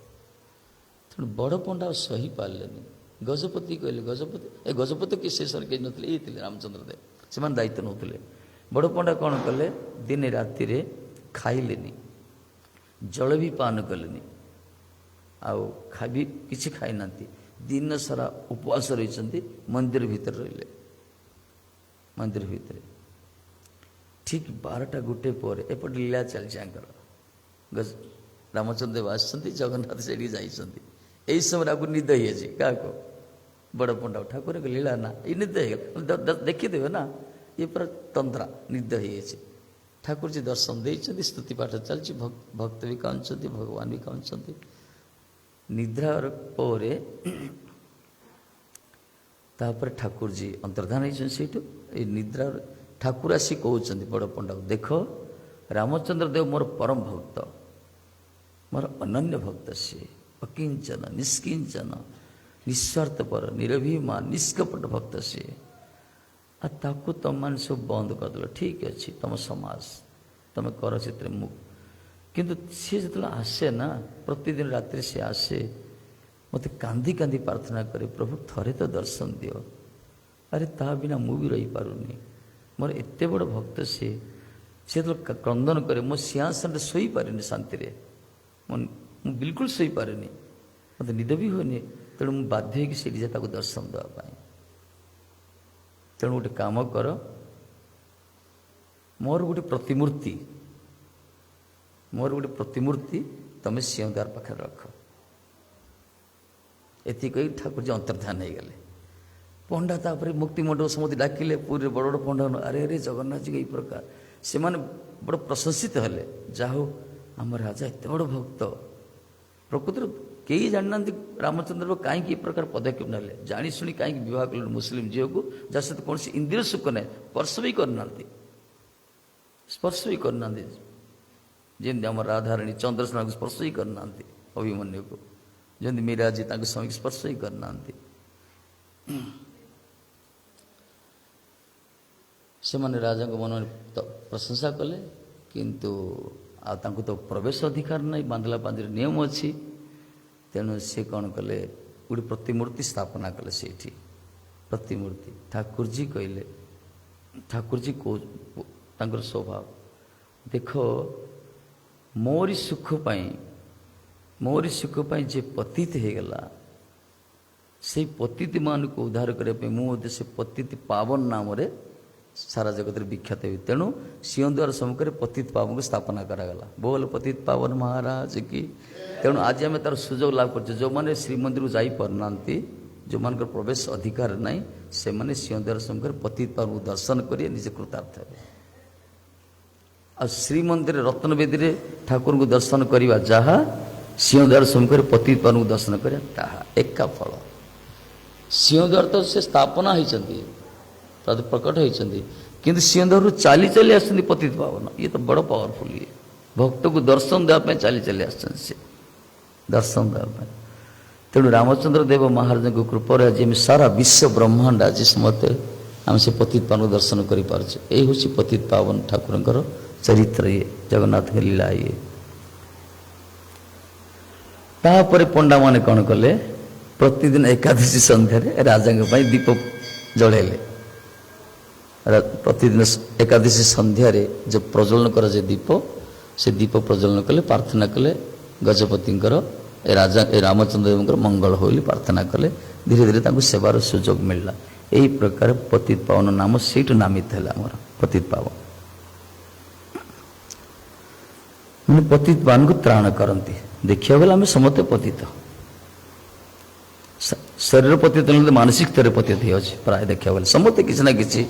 ତେଣୁ ବଡ଼ ପଣ୍ଡା ଆଉ ସହିପାରିଲେନି। ଗଜପତି କହିଲେ, ଗଜପତି କି ସେ ସମୟରେ କେହି ନଥିଲେ, ଇଏ ଥିଲେ ରାମଚନ୍ଦ୍ର ଦେବ, ସେମାନେ ଦାୟିତ୍ୱ ନେଉଥିଲେ। ବଡ଼ ପଣ୍ଡା କ'ଣ କଲେ, ଦିନେ ରାତିରେ ଖାଇଲେନି, ଜଳ ବି ପାନ କଲେନି, ଆଉ କିଛି ଖାଇନାହାନ୍ତି। ଦିନ ସାରା ଉପବାସ ରହିଛନ୍ତି, ମନ୍ଦିର ଭିତରେ ରହିଲେ। ମନ୍ଦିର ଭିତରେ ଠିକ୍ 12ଟା-1 ପରେ ଏପଟେ ଲୀଳା ଚାଲିଛି ଆଙ୍କର। ରାମଚନ୍ଦ୍ର ଦେବ ଆସିଛନ୍ତି, ଜଗନ୍ନାଥ ସେଠିକି ଯାଇଛନ୍ତି। ଏଇ ସମୟରେ ଆକୁ ନିଦ ହେଇଯାଇଛି। କାହାକୁ? ବଡ଼ ପଣ୍ଡା। ଠାକୁରଙ୍କ ଲୀଳା ନା, ଏଇ ନିଦ ହେଇଗଲା, ଦେଖିଦେବେ ନା, ଇଏ ପୁରା ତନ୍ଦ୍ରା, ନିଦ ହେଇଯାଇଛି। ଠାକୁରଜୀ ଦର୍ଶନ ଦେଇଛନ୍ତି, ସ୍ତୁତି ପାଠ ଚାଲିଛି, ଭକ୍ତ ବି କାନ୍ଦୁଛନ୍ତି, ଭଗବାନ ବି କାନ୍ଦୁଛନ୍ତି। ନିଦ୍ରାର ପରେ ତାପରେ ଠାକୁରଜୀ ଅନ୍ତର୍ଧାନ ହେଇଛନ୍ତି ସେଇଠୁ। ଏଇ ନିଦ୍ରାର ଠାକୁର ଆସି କହୁଛନ୍ତି ବଡ଼ ପଣ୍ଡାକୁ, ଦେଖ ରାମଚନ୍ଦ୍ର ଦେବ ମୋର ପରମ ଭକ୍ତ, ମୋର ଅନନ୍ୟ ଭକ୍ତ, ସିଏ ଅକିଞ୍ଚନ, ନିଷ୍କିଞ୍ଚନ, ନିଃସ୍ୱାର୍ଥପର, ନିରଭିମାନ, ନିଷ୍କପଟ ଭକ୍ତ ସିଏ। ଆଉ ତାକୁ ତମମାନେ ସବୁ ବନ୍ଦ କରିଦେଲ, ଠିକ୍ ଅଛି, ତମ ସମାଜ ତମେ କର ସେଥିରେ, ମୁଁ କିନ୍ତୁ ସିଏ ଯେତେବେଳେ ଆସେ ନା, ପ୍ରତିଦିନ ରାତିରେ ସିଏ ଆସେ, ମୋତେ କାନ୍ଦି କାନ୍ଦି ପ୍ରାର୍ଥନା କରେ, ପ୍ରଭୁ ଥରେ ତ ଦର୍ଶନ ଦିଅ। ଆରେ ତା ବିନା ମୁଁ ବି ରହିପାରୁନି, ମୋର ଏତେ ବଡ଼ ଭକ୍ତ ସିଏ। ସେ ଯେତେବେଳେ କ୍ରନ୍ଦନ କରେ, ମୋ ସିଂହାସନରେ ଶୋଇପାରେନି ଶାନ୍ତିରେ, ମୁଁ ବିଲକୁଲ ଶୋଇପାରେନି, ମୋତେ ନିଦ ବି ହୁଏନି। ତେଣୁ ମୁଁ ବାଧ୍ୟ ହେଇକି ସେଇଠି ଯାଏ ତାକୁ ଦର୍ଶନ ଦେବା ପାଇଁ। ତେଣୁ ଗୋଟେ କାମ କର, ମୋର ଗୋଟେ ପ୍ରତିମୂର୍ତ୍ତି ତମେ ସିଂହଦ୍ୱାର ପାଖରେ ରଖ। ଏତିକି କହି ଠାକୁରଜୀ ଅନ୍ତର୍ଧାନ ହେଇଗଲେ। ପଣ୍ଡା ତାପରେ ମୁକ୍ତି ମଣ୍ଡପ ସମସ୍ତେ ଡାକିଲେ, ପୁରୀରେ ବଡ଼ ବଡ଼ ପଣ୍ଡା, ଆରେ ଆରେ ଜଗନ୍ନାଥଜୀଙ୍କ ଏଇ ପ୍ରକାର, ସେମାନେ ବଡ଼ ପ୍ରଶଂସିତ ହେଲେ। ଯାହା ହଉ ଆମ ରାଜା ଏତେ ବଡ଼ ଭକ୍ତ। ପ୍ରକୃତରେ କେହି ଜାଣିନାହାନ୍ତି ରାମଚନ୍ଦ୍ର କାହିଁକି ଏ ପ୍ରକାର ପଦକ୍ଷେପ ନେଲେ, ଜାଣି ଶୁଣି କାହିଁକି ବିବାହ କଲେ ମୁସଲିମ ଝିଅକୁ, ଯାହା ସହିତ କୌଣସି ଇନ୍ଦ୍ରିୟ ସୁଖ ନାହିଁ, ସ୍ପର୍ଶ ବି କରିନାହାନ୍ତି, ଯେମିତି ଆମର ରାଧାରାଣୀ ଚନ୍ଦ୍ରସେନାକୁ ସ୍ପର୍ଶ ହିଁ କରିନାହାନ୍ତି, ଅଭିମନ୍ୟୁକୁ, ଯେମିତି ମୀରାଜୀ ତାଙ୍କ ସ୍ୱାମୀକୁ ସ୍ପର୍ଶ ହିଁ କରିନାହାନ୍ତି। ସେମାନେ ରାଜାଙ୍କ ମନରେ ପ୍ରଶଂସା କଲେ, କିନ୍ତୁ ଆଉ ତାଙ୍କୁ ତ ପ୍ରବେଶ ଅଧିକାର ନାହିଁ, ବାନ୍ଧିଲା ପାଞ୍ଜିରେ ନିୟମ ଅଛି। ତେଣୁ ସେ କ'ଣ କଲେ, ଗୋଟେ ପ୍ରତିମୂର୍ତ୍ତି ସ୍ଥାପନା କଲେ ସେଇଠି। ପ୍ରତିମୂର୍ତ୍ତି ଠାକୁରଜୀ କହିଲେ, ଠାକୁରଜୀ ତାଙ୍କର ସ୍ୱଭାବ, ଦେଖ ମୋରି ସୁଖ ପାଇଁ ଯେ ପତିତ ହେଇଗଲା, ସେଇ ପତିତ ମାନଙ୍କୁ ଉଦ୍ଧାର କରିବା ପାଇଁ ମୁଁ ମଧ୍ୟ ସେ ପତିତ ପାବନ ନାମରେ ସାରା ଜଗତରେ ବିଖ୍ୟାତ ହେବି। ତେଣୁ ସିଂହଦ୍ୱାର ସମ୍ମୁଖରେ ପତିତ ପାବନକୁ ସ୍ଥାପନା କରାଗଲା। ବୋଲ ପତିତ ପାବନ ମହାରାଜ କି। ତେଣୁ ଆଜି ଆମେ ତାର ସୁଯୋଗ ଲାଭ କରୁଛୁ। ଯେଉଁମାନେ ଶ୍ରୀମନ୍ଦିରକୁ ଯାଇପାରୁନାହାନ୍ତି, ଯେଉଁମାନଙ୍କର ପ୍ରବେଶ ଅଧିକାର ନାହିଁ, ସେମାନେ ସିଂହଦ୍ୱାର ସମ୍ମୁଖରେ ପତିତ ପାବନକୁ ଦର୍ଶନ କରି ନିଜେ କୃତାର୍ଥ ହେବେ। ଆଉ ଶ୍ରୀମନ୍ଦିରରେ ରତ୍ନବେଦୀରେ ଠାକୁରଙ୍କୁ ଦର୍ଶନ କରିବା ଯାହା, ସିଂହଦ୍ୱାର ସମ୍ମୁଖରେ ପତିତ ପାବନକୁ ଦର୍ଶନ କରିବା ତାହା ଏକା ଫଳ। ସିଂହଦ୍ୱାର ତ ସେ ସ୍ଥାପନା ହେଇଛନ୍ତି, ପ୍ରକଟ ହେଇଛନ୍ତି, କିନ୍ତୁ ସିଂହଦ୍ୱାରରୁ ଚାଲି ଚାଲି ଆସୁଛନ୍ତି ପତିତ ପାବନ। ଇଏ ତ ବଡ଼ ପାୱାରଫୁଲ୍। ଇଏ ଭକ୍ତକୁ ଦର୍ଶନ ଦେବା ପାଇଁ ଚାଲି ଚାଲି ଆସିଛନ୍ତି, ସେ ଦର୍ଶନ ଦେବା ପାଇଁ। ତେଣୁ ରାମଚନ୍ଦ୍ର ଦେବ ମହାରାଜଙ୍କ କୃପାରେ ଆଜି ଆମେ ସାରା ବିଶ୍ୱ ବ୍ରହ୍ମାଣ୍ଡ ଆଜି ସମସ୍ତେ ଆମେ ସେ ପତିତ ପାବନକୁ ଦର୍ଶନ କରିପାରୁଛେ। ଏଇ ହେଉଛି ପତିତ ପାବନ ଠାକୁରଙ୍କର ଚରିତ୍ର, ଇଏ ଜଗନ୍ନାଥଙ୍କ ଲୀଳା। ଇଏ ତାପରେ ପଣ୍ଡାମାନେ କ'ଣ କଲେ, ପ୍ରତିଦିନ ଏକାଦଶୀ ସନ୍ଧ୍ୟାରେ ରାଜାଙ୍କ ପାଇଁ ଦୀପ ଜଳେଇଲେ। ପ୍ରତିଦିନ ଏକାଦଶୀ ସନ୍ଧ୍ୟାରେ ଯେଉଁ ପ୍ରଜ୍ୱଳନ କରାଯାଏ ଦୀପ, ସେ ଦୀପ ପ୍ରଜ୍ୱଳନ କଲେ, ପ୍ରାର୍ଥନା କଲେ ଗଜପତିଙ୍କର, ରାମଚନ୍ଦ୍ର ଦେବଙ୍କର ମଙ୍ଗଳ ହୋଇ ବୋଲି ପ୍ରାର୍ଥନା କଲେ। ଧୀରେ ଧୀରେ ତାଙ୍କୁ ସେବାର ସୁଯୋଗ ମିଳିଲା। ଏହି ପ୍ରକାର ପତିତ ପାବନ ନାମ ସେଇଠୁ ନାମିତ ହେଲା ଆମର ପତିତ ପାବନ। ମାନେ ପତିତ ମାନଙ୍କୁ ତ୍ରାଣ କରନ୍ତି। ଦେଖିବାକୁ ଗଲେ ଆମେ ସମସ୍ତେ ପତିତ, ଶରୀର ପତିତ ନହେଲେ ମାନସିକ ସ୍ତରରେ ପତିତ ହେଇଯାଉଛି ପ୍ରାୟ ଦେଖିବାକୁ ଗଲେ ସମସ୍ତେ କିଛି ନା କିଛି।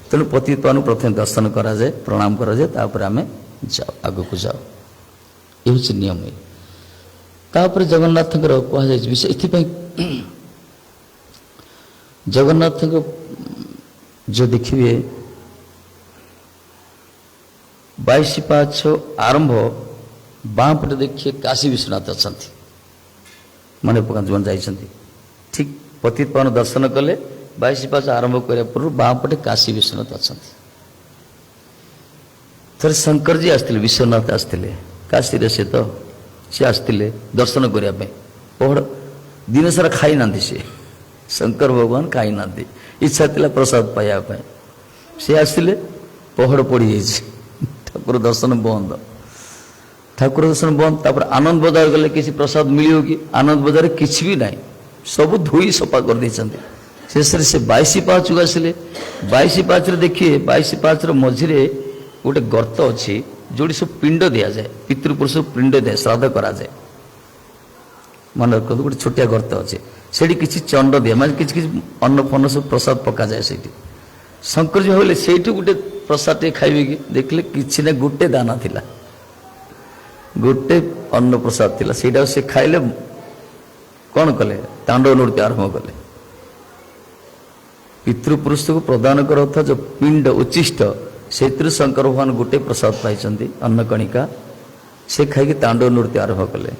ତେଣୁ ପତିତ ପାବନକୁ ପ୍ରଥମେ ଦର୍ଶନ କରାଯାଏ, ପ୍ରଣାମ କରାଯାଏ, ତାପରେ ଆମେ ଆଗକୁ ଯାଉ। ଏ ହେଉଛି ନିୟମ। ତାପରେ ଜଗନ୍ନାଥଙ୍କର କୁହାଯାଇଛି ବିଷୟ, ଏଥିପାଇଁ ଜଗନ୍ନାଥଙ୍କ ଯେଉଁ ଦେଖିବେ 22 ପାହାଚ ଆରମ୍ଭ ବାଁ ପଟେ ଦେଖିବେ କାଶୀ ବିଶ୍ୱନାଥ ଅଛନ୍ତି। ମନେ ପକାନ୍ତୁ ଯେଉଁମାନେ ଯାଇଛନ୍ତି, ଠିକ୍ ପତିତ ପାବନ ଦର୍ଶନ କଲେ 22 ପାହାଚ ଆରମ୍ଭ କରିବା ପୂର୍ବରୁ ବାଁ ପଟେ କାଶୀ ବିଶ୍ୱନାଥ ଅଛନ୍ତି। ଥରେ ଶଙ୍କରଜୀ ଆସିଥିଲେ, ବିଶ୍ୱନାଥ ଆସିଥିଲେ କାଶୀରେ, ସେ ଆସିଥିଲେ ଦର୍ଶନ କରିବା ପାଇଁ। ପହଡ଼ ଦିନ ସାରା ଖାଇନାହାନ୍ତି, ସେ ଶଙ୍କର ଭଗବାନ ଖାଇନାହାନ୍ତି, ଇଚ୍ଛା ଥିଲା ପ୍ରସାଦ ପାଇବା ପାଇଁ। ସେ ଆସିଲେ, ପହଡ଼ ପଡ଼ିଯାଇଛି, ଠାକୁର ଦର୍ଶନ ବନ୍ଦ। ତାପରେ ଆନନ୍ଦ ବଜାର ଗଲେ କିଛି ପ୍ରସାଦ ମିଳିବ କି? ଆନନ୍ଦ ବଜାରରେ କିଛି ବି ନାହିଁ, ସବୁ ଧୋଇ ସଫା କରିଦେଇଛନ୍ତି। ଶେଷରେ ସେ 22 ପାହାଚକୁ ଆସିଲେ। 22 ପାହାଚରେ ଦେଖିବେ, 22 ପାହାଚର ମଝିରେ ଗୋଟେ ଗର୍ତ୍ତ ଅଛି, ଯେଉଁଠି ସବୁ ପିଣ୍ଡ ଦିଆଯାଏ, ପିତୃପୁରୁଷକୁ ପିଣ୍ଡ ଦିଆ, ଶ୍ରାଦ୍ଧ କରାଯାଏ। ମନେ ରଖନ୍ତୁ, ଗୋଟେ ଛୋଟିଆ ଗର୍ତ୍ତ ଅଛି, ସେଇଠି କିଛି ଚଣ୍ଡ ଦିଆ, ମାନେ କିଛି କିଛି ଅନ୍ନ ଫନ୍ନ ସବୁ ପ୍ରସାଦ ପକାଯାଏ ସେଇଠି। ଶଙ୍କରଜୀ ଭାବିଲେ ସେଇଠୁ ଗୋଟେ ପ୍ରସାଦ ଟିକେ ଖାଇବେ କି? ଦେଖିଲେ କିଛି ନା, ଗୋଟେ ଦାନା ଥିଲା, ଗୋଟେ ଅନ୍ନ ପ୍ରସାଦ ଥିଲା, ସେଇଟାକୁ ସେ ଖାଇଲେ। କ'ଣ କଲେ? ତାଣ୍ଡବ ନୃତ୍ୟ ଆରମ୍ଭ କଲେ। ପିତୃପୁରୁଷକୁ ପ୍ରଦାନ କରୁଥିବା ଯେଉଁ ପିଣ୍ଡ ଉଚ୍ଚିଷ୍ଟ, ସେଥିରୁ ଶଙ୍କର ଭଗବାନ ଗୋଟେ ପ୍ରସାଦ ପାଇଛନ୍ତି, ଅନ୍ନକଣିକା, ସେ ଖାଇକି ତାଣ୍ଡବ ନୃତ୍ୟ ଆରମ୍ଭ କଲେ।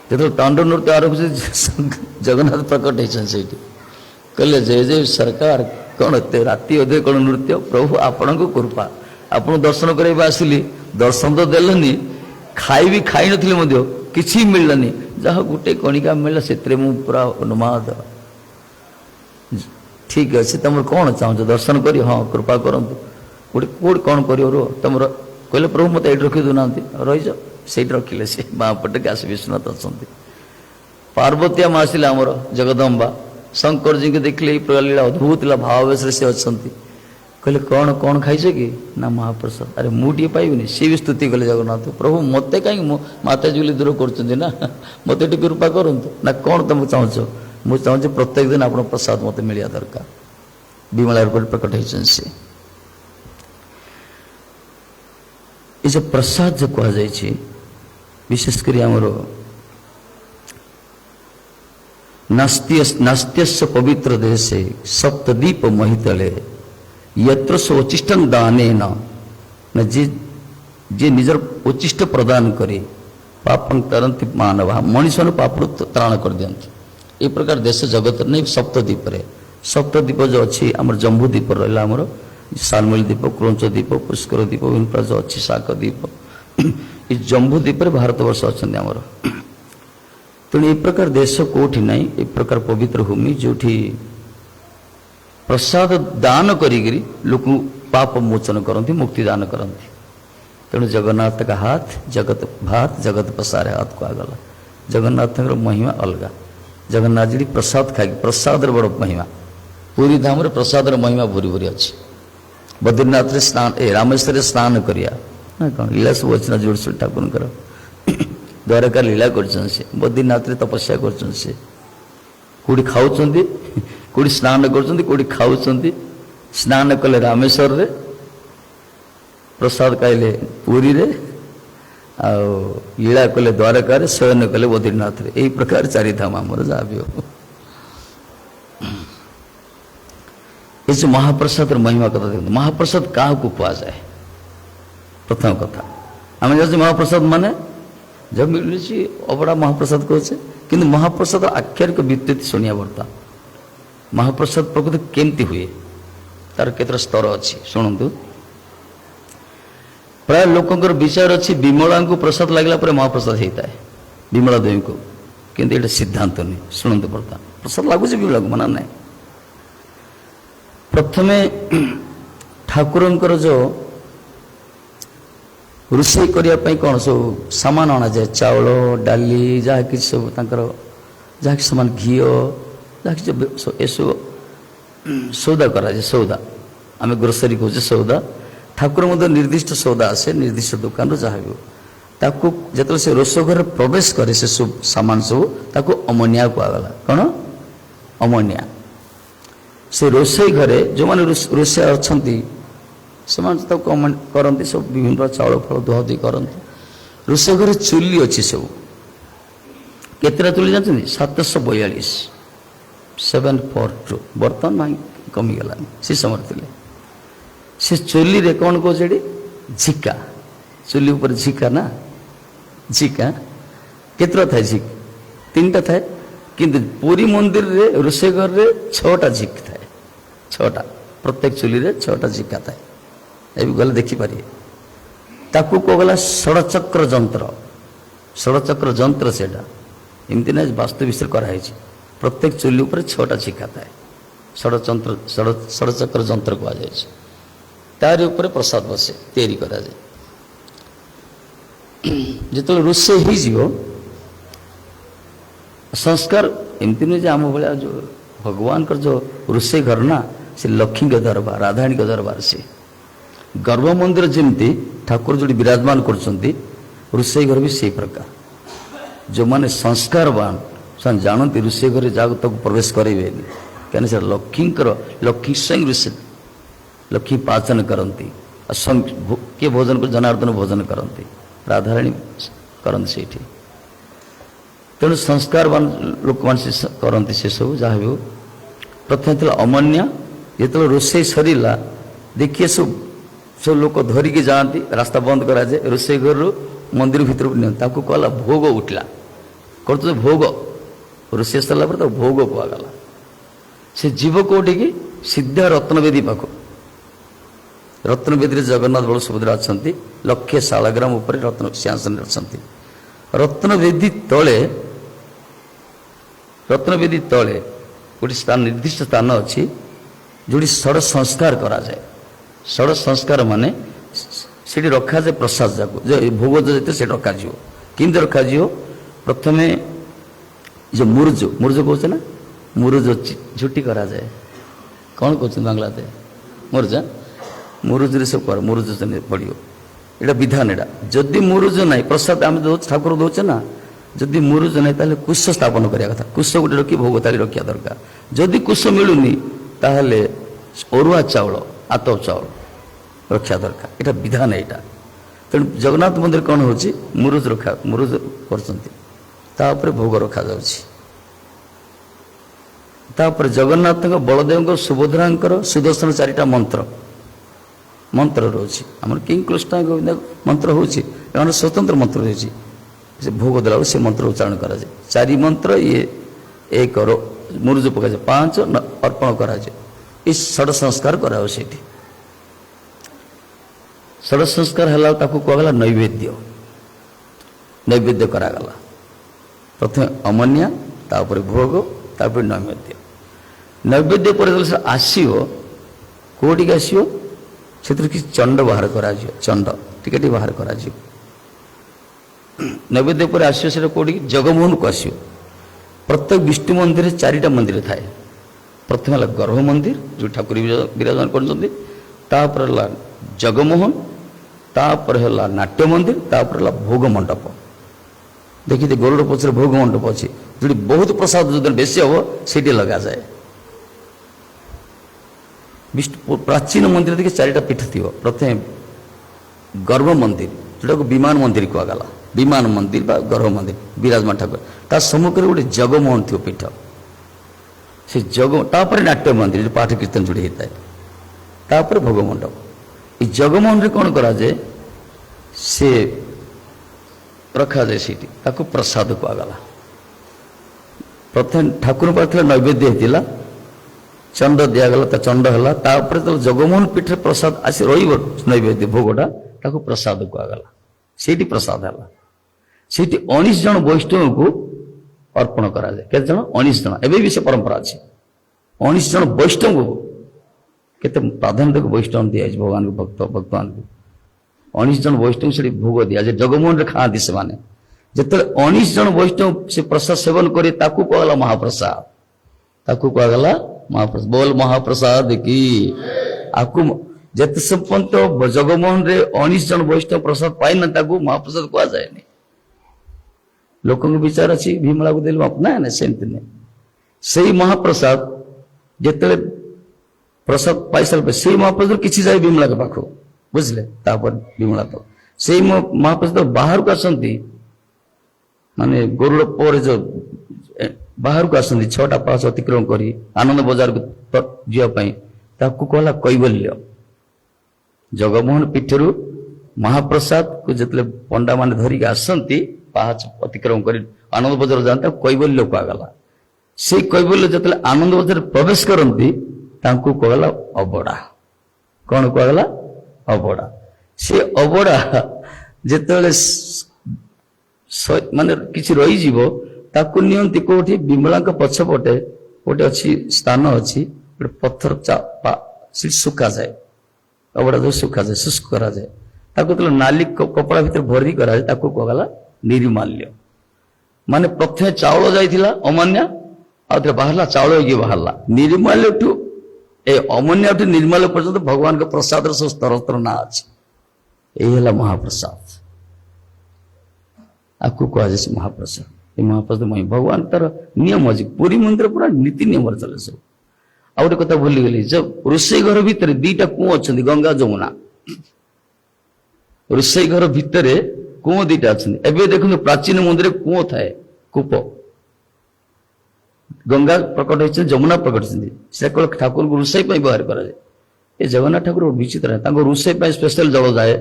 ଯେତେବେଳେ ତାଣ୍ଡବ ନୃତ୍ୟ ଆରମ୍ଭ ଜଗନ୍ନାଥ ପ୍ରକଟ ହେଇଛନ୍ତି ସେଇଠି, କହିଲେ ଜୟ ଜୟ ସରକାର, କ'ଣ ଏତେ ରାତି ଅଧେ କ'ଣ ନୃତ୍ୟ? ପ୍ରଭୁ ଆପଣଙ୍କ କୃପା, ଆପଣଙ୍କୁ ଦର୍ଶନ କରିବାକୁ ଆସିଲି, ଦର୍ଶନ ତ ଦେଲେନି, ଖାଇବି ଖାଇନଥିଲି ମଧ୍ୟ କିଛି ମିଳିଲାନି, ଯାହା ଗୋଟେ କଣିକା ମିଳିଲା, ସେଥିରେ ମୁଁ ପୁରା ଉନ୍ମାଦ। ଠିକ୍ ଅଛି, ତମର କ'ଣ ଚାହୁଁଛ? ଦର୍ଶନ କରି, ହଁ କୃପା କରନ୍ତୁ। କୋଉଠି କ'ଣ କରିବ ରୁହ ତମର? କହିଲେ ପ୍ରଭୁ ମୋତେ ଏଇଠି ରଖି ଦେଉନାହାନ୍ତି, ରହିଯାଅ। ସେଇଠି ରଖିଲେ। ସେ ବାଁ ପଟେ କାଶୀ ବିଶ୍ୱନାଥ ଅଛନ୍ତି। ପାର୍ବତୀ ମା ଆସିଲେ ଆମର ଜଗଦମ୍ବା, ଶଙ୍କରଜୀଙ୍କୁ ଦେଖିଲେ ଏଇ ପ୍ରକାର ଲୀଳା ଅଦ୍ଭୁତ ଲୀଳା, ଭାବାବେଶରେ ସେ ଅଛନ୍ତି। कहले कौन कौन खाइछ कि ना महाप्रसाद। अरे मु टे पाइबिनी सी भी स्तुति कले जगन्नाथ प्रभु मत कहीं माता जुली दूर कर मत कृपा करूँ ना कौन तुम चाहूच मुझे चाहूँ प्रत्येक दिन आप प्रसाद मत मिलिया दरकार विमला प्रकट होती ये जो प्रसाद जो कहुई विशेषकर आमर नास्त्यस्य पवित्र देशे सप्तदीप महितले यत्र स्वचिष्टं दानेन न जे निजर उच्चिष्ट प्रदान करे पापं तरंति मानव मनीष पाप त्राण कर दियंती। ए प्रकार देश जगत नहीं सप्तद्वीप रे सप्तद्वीप जो अच्छी आम जम्बूद्वीप रहा आमर सालमली द्वीप क्रौंच द्वीप पुष्कर द्वीप विभिन्न प्रकार जो अच्छी शाक द्वीप ये जम्बूद्वीप भारतवर्ष अच्छा आमर तेणु ए प्रकार देश कोठी नहीं ए प्रकार पवित्र भूमि जो प्रसाद दान करी लोक पाप मोचन करती मुक्ति दान करती। तेणु जगन्नाथ का हाथ जगत भात जगत पसारे हाथ को आगला जगन्नाथ महिमा अलग जगन्नाथ जी प्रसाद खाई प्रसाद बड़ महिमा पूरी धाम रे प्रसाद महिमा भूरी भूरी अच्छी बद्रीनाथ रे स्नान रामेश्वर स्नान करिया ना कौन लीला सब अच्छी ना जोड़ ठाकुर द्वारका लीला कर बद्रीनाथ रे तपस्या कर कौटी खाऊँ कौटी स्नान कौटी खाऊँ स्नान कले रामेश्वर रे प्रसाद खाइले पुरी रे आ लीला कले द्वारका रे शयन कले बद्रीनाथ रे यही प्रकार चारि धाम आमर जहाँ भी हो ये जो महाप्रसाद महिमा कथा देखते महाप्रसाद क्या कह जाए प्रथम कथा आम जान महाप्रसाद माने जब मिलूँ अबड़ा महाप्रसाद कहे कि महाप्रसाद आख्यायिक व्युत्पत्ति शुणिया बर्ता महाप्रसाद प्रकृत केमती हुए तार केतर स्तर अच्छी शुणु प्राय लोकंर विचार अच्छी विमला को प्रसाद लगला महाप्रसाद होता है विमला देवी को किंतु ये सिद्धांत नहीं शुणु बर्ता प्रसाद लगुच विमला को मना ना प्रथमे ठाकुरंकर जो रोषे करने कौन सब सामान अना जाए चाउल डाली जहाँ कि सब जहाँ कि सामान घी जहाँ कि सब सौदा करा सौदा आम ग्रोसरी कहे सौदा ठाकुर मध्य निर्दिष्ट सौदा आसे निर्दिष्ट दुकान जहाँ भी ताकू जो से रोष घर प्रवेश करे से सब सामान सब ताकू अमनिया कहगला कौन अमनिया से रोषे घरे जो मैंने रोषे अच्छा से करती सब विभिन्न चाउल फल धुआधुई करती रोषे घर चुली अच्छी सब केतटा चुली जानते 742 742 बर्तमान कमीगला से समय से चुली रे कौन कहे झिका चुली ऊपर झिका ना झिका केतटा था झिक 3टा था किंतु पुरी मंदिर रे रोषे घर रे 6टा झिक था 6टा प्रत्येक चुली रे 6टा झिका था ये गले देखिपारे ताकू कहगला षड़चक्र जंत्र से एमती ना वास्तु विषय कराई प्रत्येक चुली उपर 6टा झिका था षड़चक्र जंत्र कहुए तार ऊपर प्रसाद बसे तैयारी करा जाए जो रोषे हो संस्कार एमती नुहे आम भाया जो भगवान का जो रोषे घर ना से लक्ष्मी के दरबार राधाणी के दरबार से गर्भ मंदिर जमती ठाकुर जो विराजमान कर रोषे घर भी से प्रकार जो माने संस्कारवान से जानती रोषे घर जहाँ तक प्रवेश करेंगे कहीं से लक्ष्मी स्वयं रोषे लक्ष्मी पाचन करती किए भोजन कर जनार्दन भोजन करती राधाराणी करती से तेणु संस्कारवान लोक मान करती से सब जहाँ भी हो प्रथम थी अमन्या जो रोषे सरला देखिए सब सब लोक धरिकी जाती रास्ता बंद कराए रोषे घर मंदिर भर को कहला भोग उठला कर भोग रोषे सरला भोग कहगला से जीव कौटी की सीधा रत्नवेदी पाख रत्नवेदी जगन्नाथ बल सुभद्रा अच्छा लक्षे शालग्राम उपर रत्न सिंहासन अच्छा रत्नवेदी तले गोटे स्थान निर्दिष्ट स्थान अच्छी जो षड़ संस्कार करा जाए षड़ संस्कार माने से रखा जाए प्रसाद जाक जो भोग जो से रखा किंतु रखा प्रथमे जो मुर्ज कहे ना मुर्ज झुटी करा जाए कौन कहते बांग्लाते मुर्जा ମୁରୁଜରେ ସବୁ କର ମୁରୁଜ ପଡ଼ିବ ଏଇଟା ବିଧାନ। ଏଇଟା ଯଦି ମୁରୁଜ ନାହିଁ ପ୍ରସାଦ ଆମେ ଦେଉଛୁ ଠାକୁର ଦେଉଛେ ନା, ଯଦି ମୁରୁଜ ନାହିଁ ତାହେଲେ କୁଶ ସ୍ଥାପନ କରିବା କଥା। କୁଶ ଗୋଟେ ରଖି ଭୋଗ ଥାଳି ରଖିବା ଦରକାର। ଯଦି କୁଶ ମିଳୁନି ତାହେଲେ ଅରୁଆ ଚାଉଳ ଆତ ଚାଉଳ ରଖିବା ଦରକାର। ଏଇଟା ବିଧାନ ଏଇଟା। ତେଣୁ ଜଗନ୍ନାଥ ମନ୍ଦିର କ'ଣ ହେଉଛି ମୁରୁଜ କରୁଛନ୍ତି, ତାପରେ ଭୋଗ ରଖାଯାଉଛି। ତାପରେ ଜଗନ୍ନାଥଙ୍କ ବଳଦେବଙ୍କ ସୁଭଦ୍ରାଙ୍କର ସୁଦର୍ଶନ 4ଟା ମନ୍ତ୍ର ରହୁଛି। ଆମର କିଂ କୃଷ୍ଣ ଗୋବିନ୍ଦ ମନ୍ତ୍ର ହେଉଛି, ଏମାନେ ସ୍ୱତନ୍ତ୍ର ମନ୍ତ୍ର ରହିଛି। ସେ ଭୋଗ ଦେଲାବେଳକୁ ସେ ମନ୍ତ୍ର ଉଚ୍ଚାରଣ କରାଯାଏ। 4 ମନ୍ତ୍ର ଇଏ 1 ମୁରୁଜ ପକାଯାଏ, 5 ଅର୍ପଣ କରାଯାଏ। ଏ ଷଡ଼ ସଂସ୍କାର କରାଯାଉ। ସେଇଠି ଷଡ଼ ସଂସ୍କାର ହେଲା ତାକୁ କୁହାଗଲା ନୈବେଦ୍ୟ କରାଗଲା। ପ୍ରଥମେ ଅମନ୍ୟା, ତାପରେ ଭୋଗ, ତାପରେ ନୈବେଦ୍ୟ ପରେ ସେ ଆସିବ କୋଉଠିକି ଆସିବ, ସେଥିରୁ କିଛି ଚଣ୍ଡ ବାହାର କରାଯିବ। ଚଣ୍ଡ ଟିକେ ଟିକେ ବାହାର କରାଯିବ। ନୈବେଦ୍ୟ ପରେ ଆସିବ ସେଟା କୋଉଠିକି, ଜଗମୋହନକୁ ଆସିବ। ପ୍ରତ୍ୟେକ ବିଷ୍ଣୁ ମନ୍ଦିରରେ 4ଟା ମନ୍ଦିର ଥାଏ। ପ୍ରଥମେ ହେଲା ଗର୍ଭ ମନ୍ଦିର, ଯେଉଁ ଠାକୁର ବିରାଜମାନ କରୁଛନ୍ତି, ତାପରେ ହେଲା ଜଗମୋହନ, ତାପରେ ହେଲା ନାଟ୍ୟ ମନ୍ଦିର, ତାପରେ ହେଲା ଭୋଗ ମଣ୍ଡପ। ଦେଖିତେ ଗରୁଡ଼ ପଛରେ ଭୋଗ ମଣ୍ଡପ ଅଛି, ଯେଉଁଠି ବହୁତ ପ୍ରସାଦ ଯୋଉଦିନ ବେଶୀ ହେବ ସେଇଠି ଲଗାଯାଏ। ପ୍ରାଚୀନ ମନ୍ଦିର ଦେଖି 4ଟା ପୀଠ ଥିବ। ପ୍ରଥମେ ଗର୍ଭ ମନ୍ଦିର, ଯେଉଁଟାକୁ ବିମାନ ମନ୍ଦିର କୁହାଗଲା। ବିମାନ ମନ୍ଦିର ବା ଗର୍ଭ ମନ୍ଦିର ବିରାଜମାନ ଠାକୁର, ତା ସମ୍ମୁଖରେ ଗୋଟେ ଜଗମୋହନ ଥିବ ପୀଠ। ସେ ତାପରେ ନାଟ୍ୟ ମନ୍ଦିର, ଯେଉଁ ପାଠ କୀର୍ତ୍ତନ ଯୋଡ଼ି ହେଇଥାଏ, ତାପରେ ଭୋଗ ମଣ୍ଡପ। ଏ ଜଗମୋହନରେ କ'ଣ କରାଯାଏ, ସେ ରଖାଯାଏ ସେଇଠି, ତାକୁ ପ୍ରସାଦ କୁହାଗଲା। ପ୍ରଥମେ ଠାକୁର ପାଖରେ ନୈବେଦ୍ୟ ହେଇଥିଲା, ଚଣ୍ଡ ଦିଆଗଲା, ତା ଚଣ୍ଡ ହେଲା। ତାପରେ ତ ଜଗମୋହନ ପୀଠରେ ପ୍ରସାଦ ଆସି ରହିବ, ନୈବେଦ୍ୟ ଭୋଗଟା ତାକୁ ପ୍ରସାଦ କୁହାଗଲା। ସେଇଠି ପ୍ରସାଦ ହେଲା। ସେଇଠି 19 ଜଣ ବୈଷ୍ଣବଙ୍କୁ ଅର୍ପଣ କରାଯାଏ। କେତେ ଜଣ? 19 ଜଣ। ଏବେ ବି ସେ ପରମ୍ପରା ଅଛି। 19 ଜଣ ବୈଷ୍ଣବଙ୍କୁ, କେତେ ପ୍ରାଧାନ୍ୟ ବୈଷ୍ଣବ ଦିଆଯାଇଛି ଭଗବାନଙ୍କୁ, ଭକ୍ତମାନଙ୍କୁ। 19 ଜଣ ବୈଷ୍ଣବ ସେଠି ଭୋଗ ଦିଆଯାଏ। ଜଗମୋହନରେ ଖାଆନ୍ତି ସେମାନେ। ଯେତେବେଳେ 19 ଜଣ ବୈଷ୍ଣବ ସେ ପ୍ରସାଦ ସେବନ କରି, ତାକୁ କୁହାଗଲା ମହାପ୍ରସାଦ। ତାକୁ କୁହାଗଲା ମହାପ୍ରସାଦ। ବୋଲ ମହାପ୍ରସାଦ କି। ଆକୁ ଯେତେ ପର୍ଯ୍ୟନ୍ତ ଜଗମୋହନରେ 19 ଜଣ ବୈଷ୍ଣବ ପ୍ରସାଦ ପାଇନା, ତାକୁ ମହାପ୍ରସାଦ କୁହାଯାଏନି। ଲୋକଙ୍କ ବିଚାର ଅଛି ବିମଳାକୁ ଦେଲେ ନା, ସେମିତି ନାହିଁ। ସେଇ ମହାପ୍ରସାଦ ଯେତେବେଳେ ପ୍ରସାଦ ପାଇସାରିଲା ପରେ ସେଇ ମହାପ୍ରସାଦ କିଛି ଯାଏ ବିମଳାଙ୍କ ପାଖକୁ, ବୁଝିଲେ। ତାପରେ ବିମଳା ତ ସେଇ ମହାପ୍ରସାଦ ବାହାରକୁ ଆସନ୍ତି, ମାନେ ଗରୁଡ଼ ପରେ ଯୋଉ ବାହାରକୁ ଆସନ୍ତି 6ଟା ପାହାଚ ଅତିକ୍ରମ କରି ଆନନ୍ଦ ବଜାରକୁ ଯିବା ପାଇଁ, ତାକୁ କହିଲା କୈବଲ୍ୟ। ଜଗମୋହନ ପୀଠରୁ ମହାପ୍ରସାଦକୁ ଯେତେବେଳେ ପଣ୍ଡାମାନେ ଧରିକି ଆସନ୍ତି, ପାହାଚ ଅତିକ୍ରମ କରି ଆନନ୍ଦ ବଜାର ଯାଆନ୍ତି, ତାକୁ କୈବଲ୍ୟ କୁହାଗଲା। ସେଇ କୈବଲ୍ୟ ଯେତେବେଳେ ଆନନ୍ଦ ବଜାରରେ ପ୍ରବେଶ କରନ୍ତି, ତାଙ୍କୁ କୁହାଗଲା ଅବଡ଼ା। କ'ଣ କୁହାଗଲା? ଅବଡ଼ା। ସେ ଅବଡ଼ା ଯେତେବେଳେ ମାନେ କିଛି ରହିଯିବ, ତାକୁ ନିଅନ୍ତି କୋଉଠି, ବିମଳାଙ୍କ ପଛପଟେ ଗୋଟେ ଅଛି ସ୍ଥାନ ଅଛି, ଗୋଟେ ପଥର ଶୁଖାଯାଏ। ଅବଡ଼ା ଯୋଉ ଶୁଖାଯାଏ, ଶୁଷ୍କ କରାଯାଏ, ତାକୁ ଯେତେବେଳେ ନାଲି କପଡ଼ା ଭିତରେ ଭରି କରାଯାଏ, ତାକୁ କୁହାଗଲା ନିର୍ମାଲ୍ୟ। ମାନେ ପ୍ରଥମେ ଚାଉଳ ଯାଇଥିଲା ଅମାନ୍ୟା, ଆଉ ଥରେ ବାହାରିଲା ଚାଉଳ ହେଇକି ବାହାରିଲା। ନିର୍ମାଲ୍ୟଠୁ ଏ ଅମନ୍ୟାଠୁ ନିର୍ମାଲ୍ୟ ପର୍ଯ୍ୟନ୍ତ ଭଗବାନଙ୍କ ପ୍ରସାଦର ସବୁ ସ୍ତର ନାଁ ଅଛି। ଏଇ ହେଲା ମହାପ୍ରସାଦ। ଆକୁ କୁହାଯାଏ ସେ ମହାପ୍ରସାଦ। ଏ ମହାପ୍ରସାଦ ଭଗବାନ ତାର ନିୟମ ଅଛି। ପୁରୀ ମନ୍ଦିର ପୁରା ନୀତି ନିୟମରେ ଚାଲେ ସବୁ। ଆଉ ଗୋଟେ କଥା ଭୁଲିଗଲି, ଯୋଉ ରୋଷେଇ ଘର ଭିତରେ 2ଟା କୂଅ ଅଛନ୍ତି, ଗଙ୍ଗା ଯମୁନା। ରୋଷେଇ ଘର ଭିତରେ କୂଅ 2ଟା ଅଛନ୍ତି। ଏବେ ଦେଖନ୍ତୁ ପ୍ରାଚୀନ ମନ୍ଦିରରେ କୂଅ ଥାଏ, କୂପ। ଗଙ୍ଗା ପ୍ରକଟ ହେଇଛନ୍ତି, ଯମୁନା ପ୍ରକଟ ହେଇଛନ୍ତି। ସେଟା କେବଳ ଠାକୁରଙ୍କୁ ରୋଷେଇ ପାଇଁ ବ୍ୟବହାର କରାଯାଏ। ଏ ଜଗନ୍ନାଥ ଠାକୁର ବିଚିତ୍ର, ତାଙ୍କ ରୋଷେଇ ପାଇଁ ସ୍ପେଶାଲ ଜଳ ଯାଏ,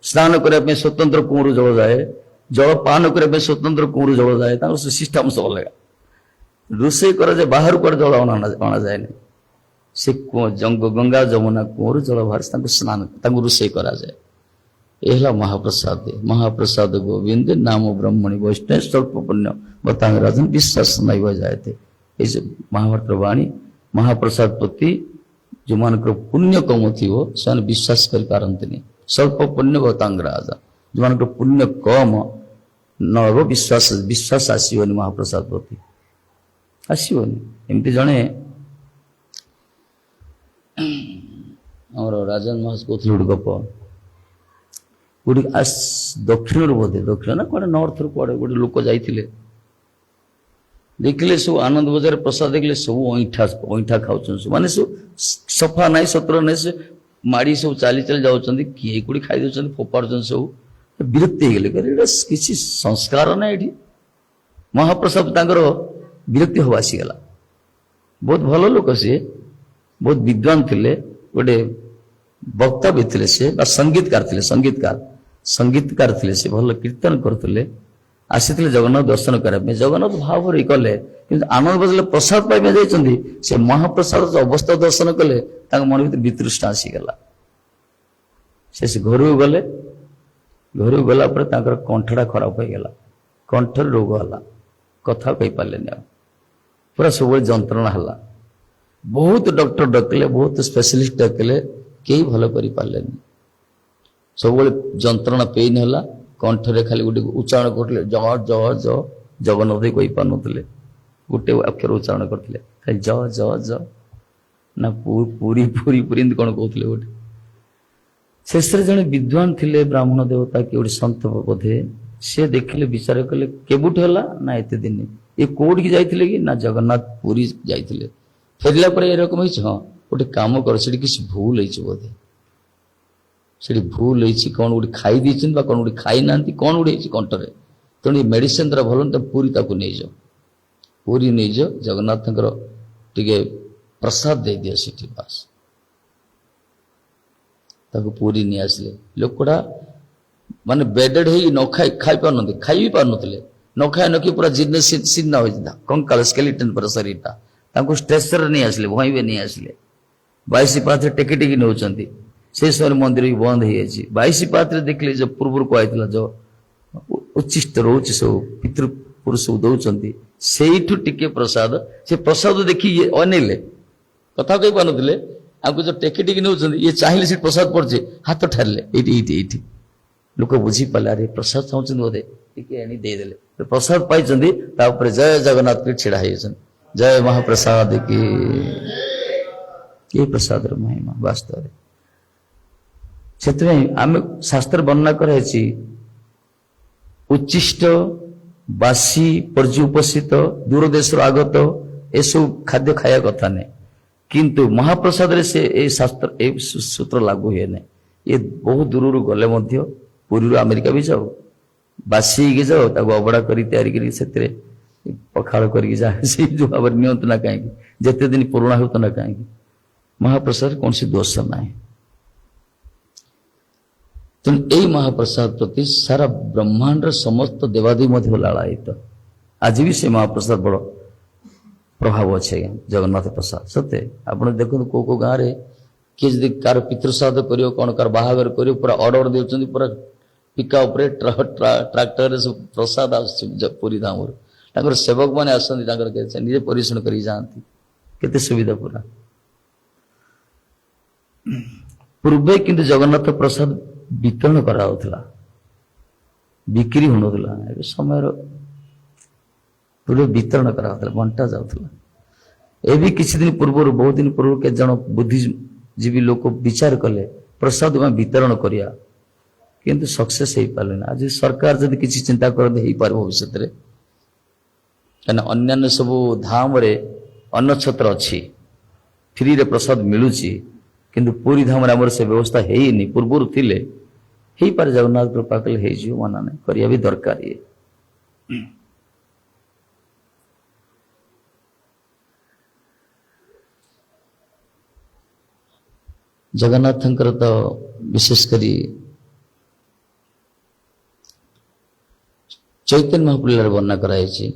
ସ୍ନାନ କରିବା ପାଇଁ ସ୍ୱତନ୍ତ୍ର କୂଅରୁ ଜଳ ଯାଏ, ଜଳ ପାନ କରିବା ପାଇଁ ସ୍ୱତନ୍ତ୍ର କୂଅରୁ ଜଳ ଯାଏ। ତାଙ୍କର ସିଷ୍ଟମ ସବୁ ଅଲଗା। ରୋଷେଇ କରାଯାଏ, ବାହାରୁ କୁଆଡେ ଜଳ ଅଣାଯାଏନି। ସେ କୂଅ ଗଙ୍ଗା ଯମୁନା କୂଅରୁ ଜଳ ବାହାରି ତାଙ୍କୁ ରୋଷେଇ କରାଯାଏ। ଏ ହେଲା ମହାପ୍ରସାଦ। ମହାପ୍ରସାଦ ଗୋବିନ୍ଦ ନାମ ବ୍ରହ୍ମଣୀ ବୈଷ୍ଣବ ସ୍ୱଳ୍ପ ପୁଣ୍ୟ ବତାଙ୍ଗ ରାଜନ ବିଶ୍ୱାସ ନୈବ ଯାଏତେ। ଏଇ ଯେ ମହାଭାରତର ବାଣୀ। ମହାପ୍ରସାଦ ପ୍ରତି ଯେଉଁମାନଙ୍କର ପୁଣ୍ୟ କମ ଥିବ ସେମାନେ ବିଶ୍ୱାସ କରିପାରନ୍ତିନି। ସ୍ୱଳ୍ପ ପୁଣ୍ୟ ବତାଙ୍ଗ ରାଜା, ଯେଉଁମାନଙ୍କର ପୁଣ୍ୟ କମ ନ ହେବ, ବିଶ୍ୱାସ ଆସିବନି ମହାପ୍ରସାଦ ପ୍ରତି, ଆସିବନି। ଏମିତି ଜଣେ ଆମର ରାଜନ ମହାରାଜ କହୁଥିଲେ ଗୋଟେ ଗପ, ଗୋଟେ ଦକ୍ଷିଣରୁ ବୋଧେ ଦକ୍ଷିଣ ନା କୁଆଡେ ନର୍ଥରୁ କୁଆଡେ ଗୋଟେ ଲୋକ ଯାଇଥିଲେ, ଦେଖିଲେ ସବୁ ଆନନ୍ଦ ବଜାରରେ ପ୍ରସାଦ ଦେଖିଲେ ସବୁ ଅଇଁଠା ଖାଉଛନ୍ତି ସବୁ, ମାନେ ସବୁ ସଫା ନାହିଁ ସତର ନାହିଁ, ସେ ମାଡ଼ି ସବୁ ଚାଲି ଚାଲି ଯାଉଛନ୍ତି, କିଏ କୋଉଠି ଖାଇ ଦଉଛନ୍ତି ଫୋପାଡୁଛନ୍ତି ସବୁ। ବିରକ୍ତି ହେଇଗଲେ, ଏଇଟା କିଛି ସଂସ୍କାର ନାହିଁ ଏଠି। ମହାପ୍ରସାଦ ତାଙ୍କର ବିରକ୍ତି ହବା ଆସିଗଲା। ବହୁତ ଭଲ ଲୋକ ସିଏ, ବହୁତ ବିଦ୍ୱାନ ଥିଲେ, ଗୋଟେ ବକ୍ତା ବି ଥିଲେ ସେ, ବା ସଙ୍ଗୀତକାର ଥିଲେ, ସଙ୍ଗୀତକାର ଥିଲେ ସେ, ଭଲ କୀର୍ତ୍ତନ କରୁଥିଲେ। ଆସିଥିଲେ ଜଗନ୍ନାଥ ଦର୍ଶନ କରିବା ପାଇଁ, ଜଗନ୍ନାଥ ଭାବରେ କଲେ, କିନ୍ତୁ ଆନନ୍ଦ ବଜାରରେ ପ୍ରସାଦ ପାଇବା ଯାଇଛନ୍ତି, ସେ ମହାପ୍ରସାଦ ଅବସ୍ଥା ଦର୍ଶନ କଲେ, ତାଙ୍କ ମନ ଭିତରେ ବିତୃଷ୍ଣା ଆସିଗଲା। ସେ ଘରକୁ ଗଲେ, ଘରକୁ ଗଲା ପରେ ତାଙ୍କର କଣ୍ଠଟା ଖରାପ ହେଇଗଲା, କଣ୍ଠରେ ରୋଗ ହେଲା, କଥା କହିପାରିଲେନି ଆଉ, ପୁରା ସବୁବେଳେ ଯନ୍ତ୍ରଣା ହେଲା। ବହୁତ ଡକ୍ଟର ଡାକିଲେ, ବହୁତ ସ୍ପେଶାଲିଷ୍ଟ ଡାକିଲେ, କେହି ଭଲ କରିପାରିଲେନି। ସବୁବେଳେ ଯନ୍ତ୍ରଣା ପେନ୍ ହେଲା, କଣ୍ଠରେ ଖାଲି ଗୋଟେ ଉଚ୍ଚାରଣ କରୁଥିଲେ, ଜ ଜ ଜ, ଜଗନ୍ନାଥ କହିପାରୁନଥିଲେ, ଗୋଟେ ଅକ୍ଷର ଉଚ୍ଚାରଣ କରୁଥିଲେ, ଖାଲି ଜ ଜ ଜ, ନା ପୁରୀ ପୁରୀ ପୁରୀ ଏମିତି କଣ କହୁଥିଲେ ଗୋଟେ। ଶେଷରେ ଜଣେ ବିଦ୍ୱାନ ଥିଲେ, ବ୍ରାହ୍ମଣ ଦେବତା କି ଗୋଟେ ସନ୍ଥ ବୋଧେ, ସେ ଦେଖିଲେ, ବିଚାର କଲେ କେବେଠୁ ହେଲା, ନା ଏତେ ଦିନ। ଏ କୋଉଠିକି ଯାଇଥିଲେ କି, ନା ଜଗନ୍ନାଥ ପୁରୀ ଯାଇଥିଲେ। ଫେରିଲା ପରେ ଏରକମ ହେଇଛି, ହଁ ଗୋଟେ କାମ କର, ସେଠି କିଛି ଭୁଲ ହେଇଛି ବୋଧେ, ସେଠି ଭୁଲ ହେଇଛି, କଣ ଗୋଟେ ଖାଇ ଦେଇଛନ୍ତି ବା କଣ ଗୋଟେ ଖାଇନାହାନ୍ତି, କଣ ଗୋଟେ ହେଇଛି କଣ୍ଠରେ, ତେଣୁ ମେଡିସିନ ଦ୍ୱାରା ଭଲ, ପୁରୀ ତାକୁ ନେଇଯାଅ, ପୁରୀ ନେଇଯାଅ, ଜଗନ୍ନାଥଙ୍କର ଟିକେ ପ୍ରସାଦ ଦେଇଦିଅ ସେଠି, ବାସ୍। ତାକୁ ପୁରୀ ନେଇ ଆସିଲେ। ଲୋକଟା ମାନେ ବେଡେଡ୍ ହେଇକି ନ ଖାଇ ପାରୁନଥିଲେ, ଖାଇ ବି ପାରୁନଥିଲେ, ନ ଖାଇ ପୁରା ଶୀର୍ଣ୍ଣ ହୋଇଥିଲା, କଙ୍କାଳ ସ୍କେଲିଟନ ପୁରା ଶରୀରଟା। ତାଙ୍କୁ ଷ୍ଟ୍ରେଚରରେ ନେଇ ଆସିଲେ, ଭଇଁବେ ନେଇ ଆସିଲେ, 22 ପାହାଚରେ ଟେକି ଟେକି ନେଉଛନ୍ତି। ସେ ସମୟରେ ମନ୍ଦିର ବି ବନ୍ଦ ହେଇଯାଇଛି। 22 ପାହାଚରେ ଦେଖିଲେ, ଯୋଉ ପୂର୍ବରୁ କୁହାଯାଇଥିଲା, ଯୋଉ ଉଚ୍ଚିଷ୍ଟ ରହୁଛି ସବୁ ପିତୃପୁରୁଷକୁ ଦଉଛନ୍ତି, ସେଇଠୁ ଟିକେ ପ୍ରସାଦ, ସେ ପ୍ରସାଦ ଦେଖି ଅନେଇଲେ, କଥା କହି ପାରୁନଥିଲେ, ଆଙ୍କୁ ଯୋଉ ଟେକି ଟେକି ନେଉଛନ୍ତି, ଇଏ ଚାହିଁଲେ ସେଠି ପ୍ରସାଦ ପଡୁଛି, ହାତ ଠାରିଲେ, ଏଇଠି ଏଇଠି ଏଇଠି। ଲୋକ ବୁଝିପାରିଲେ, ଆରେ ପ୍ରସାଦ ଚାହୁଁଛନ୍ତି ବୋଧେ, ଟିକେ ଆଣି ଦେଇଦେଲେ, ପ୍ରସାଦ ପାଇଛନ୍ତି। ତାପରେ ଜୟ ଜଗନ୍ନାଥ କି ଛିଡା ହେଇଯାଇଛନ୍ତି, ଜୟ ମହାପ୍ରସାଦ କି ପ୍ରସାଦର ମହିମା ବାସ୍ତବରେ। ସେଥିପାଇଁ ଆମେ ଶାସ୍ତ୍ର ବର୍ଣ୍ଣନା କରାଯାଇଛି, ଉଚ୍ଚିଷ୍ଟ, ବାସି, ପର୍ଯ୍ୟୁପସିତ, ଦୂର ଦେଶରୁ ଆଗତ, ଏସବୁ ଖାଦ୍ୟ ଖାଇବା କଥା ନାହିଁ। କିନ୍ତୁ ମହାପ୍ରସାଦରେ ସେ ଏଇ ଶାସ୍ତ୍ର, ଏଇ ସୂତ୍ର ଲାଗୁ ହୁଏ ନାହିଁ। ଏ ବହୁ ଦୂରରୁ ଗଲେ ମଧ୍ୟ, ପୁରୀରୁ ଆମେରିକା ବି ଯାଉ, ବାସି ହେଇକି ଯାଉ, ତାକୁ ଅବଢା କରି ତିଆରି କରି ସେଥିରେ ପଖାଳ କରିକି ଯା, ସେଇ ଯୋଉ ଭାବରେ ନିଅନ୍ତୁ ନା କାହିଁକି, ଯେତେ ଦିନ ପୁରୁଣା ହେଉତ ନା କାହିଁକି, ମହାପ୍ରସାଦରେ କୌଣସି ଦୋଷ ନାହିଁ। ତେଣୁ ଏଇ ମହାପ୍ରସାଦ ପ୍ରତି ସାରା ବ୍ରହ୍ମାଣ୍ଡର ସମସ୍ତ ଦେବାଦେବୀ ମଧ୍ୟ ଲାଳାୟିତ। ଆଜି ବି ସେ ମହାପ୍ରସାଦ ବଡ ପ୍ରଭାବ ଅଛି ଆଜ୍ଞା, ଜଗନ୍ନାଥ ପ୍ରସାଦ ସତେ। ଆପଣ ଦେଖନ୍ତୁ କୋଉ କୋଉ ଗାଁରେ କିଏ ଯଦି କାହାର ପିତୃଶ୍ରାଦ୍ଧ କରିବ, କଣ କାହାର ବାହାଘର କରିବ, ପୁରା ଅର୍ଡର ଦେଉଛନ୍ତି, ପୁରା ପିକା ଉପରେ ଟ୍ରାକ୍ଟରରେ ସବୁ ପ୍ରସାଦ ଆସୁଛି ପୁରୀ ଧାମରୁ। ତାଙ୍କର ସେବକ ମାନେ ଆସନ୍ତି, ତାଙ୍କର ନିଜେ ପରିବେଷଣ କରିକି ଯାଆନ୍ତି, କେତେ ସୁବିଧା ପୁରା। ପୂର୍ବେ କିନ୍ତୁ ଜଗନ୍ନାଥ ପ୍ରସାଦ ବିତରଣ କରାଯାଉଥିଲା, ବିକ୍ରି ହଉନଥିଲା। ଏବେ ସମୟର ପୂର୍ବେ ବିତରଣ କରାଯାଉଥିଲା, ବଣ୍ଟା ଯାଉଥିଲା। ଏବେ କିଛି ଦିନ ପୂର୍ବରୁ, ବହୁତ ଦିନ ପୂର୍ବରୁ କେତେ ଜଣ ବୁଦ୍ଧିଜୀବୀ ଲୋକ ବିଚାର କଲେ ପ୍ରସାଦ ଆମେ ବିତରଣ କରିବା, କିନ୍ତୁ ସକ୍ସେସ୍ ହେଇପାରିଲେନି। ଆଜି ସରକାର ଯଦି କିଛି ଚିନ୍ତା କରନ୍ତି, ହେଇପାରେ ଭବିଷ୍ୟତରେ, କାହିଁକିନା ଅନ୍ୟାନ୍ୟ ସବୁ ଧାମରେ ଅନ୍ନଛତ୍ର ଅଛି, ଫ୍ରିରେ ପ୍ରସାଦ ମିଳୁଛି, କିନ୍ତୁ ପୁରୀ ଧାମରେ ଆମର ସେ ବ୍ୟବସ୍ଥା ହେଇନି। ପୂର୍ବରୁ ଥିଲେ, ହେଇପାରେ, ଜଗନ୍ନାଥ କୃପା କଲେ ହେଇଯିବ, ମନା ନାହିଁ, କରିବା ବି ଦରକାର। ଇଏ ଜଗନ୍ନାଥଙ୍କର ତ ବିଶେଷ କରି ଚୈତନ୍ୟ ମହାପ୍ରଭୁ ଲୀଳାରେ ବର୍ଣ୍ଣନା କରାଯାଇଛି।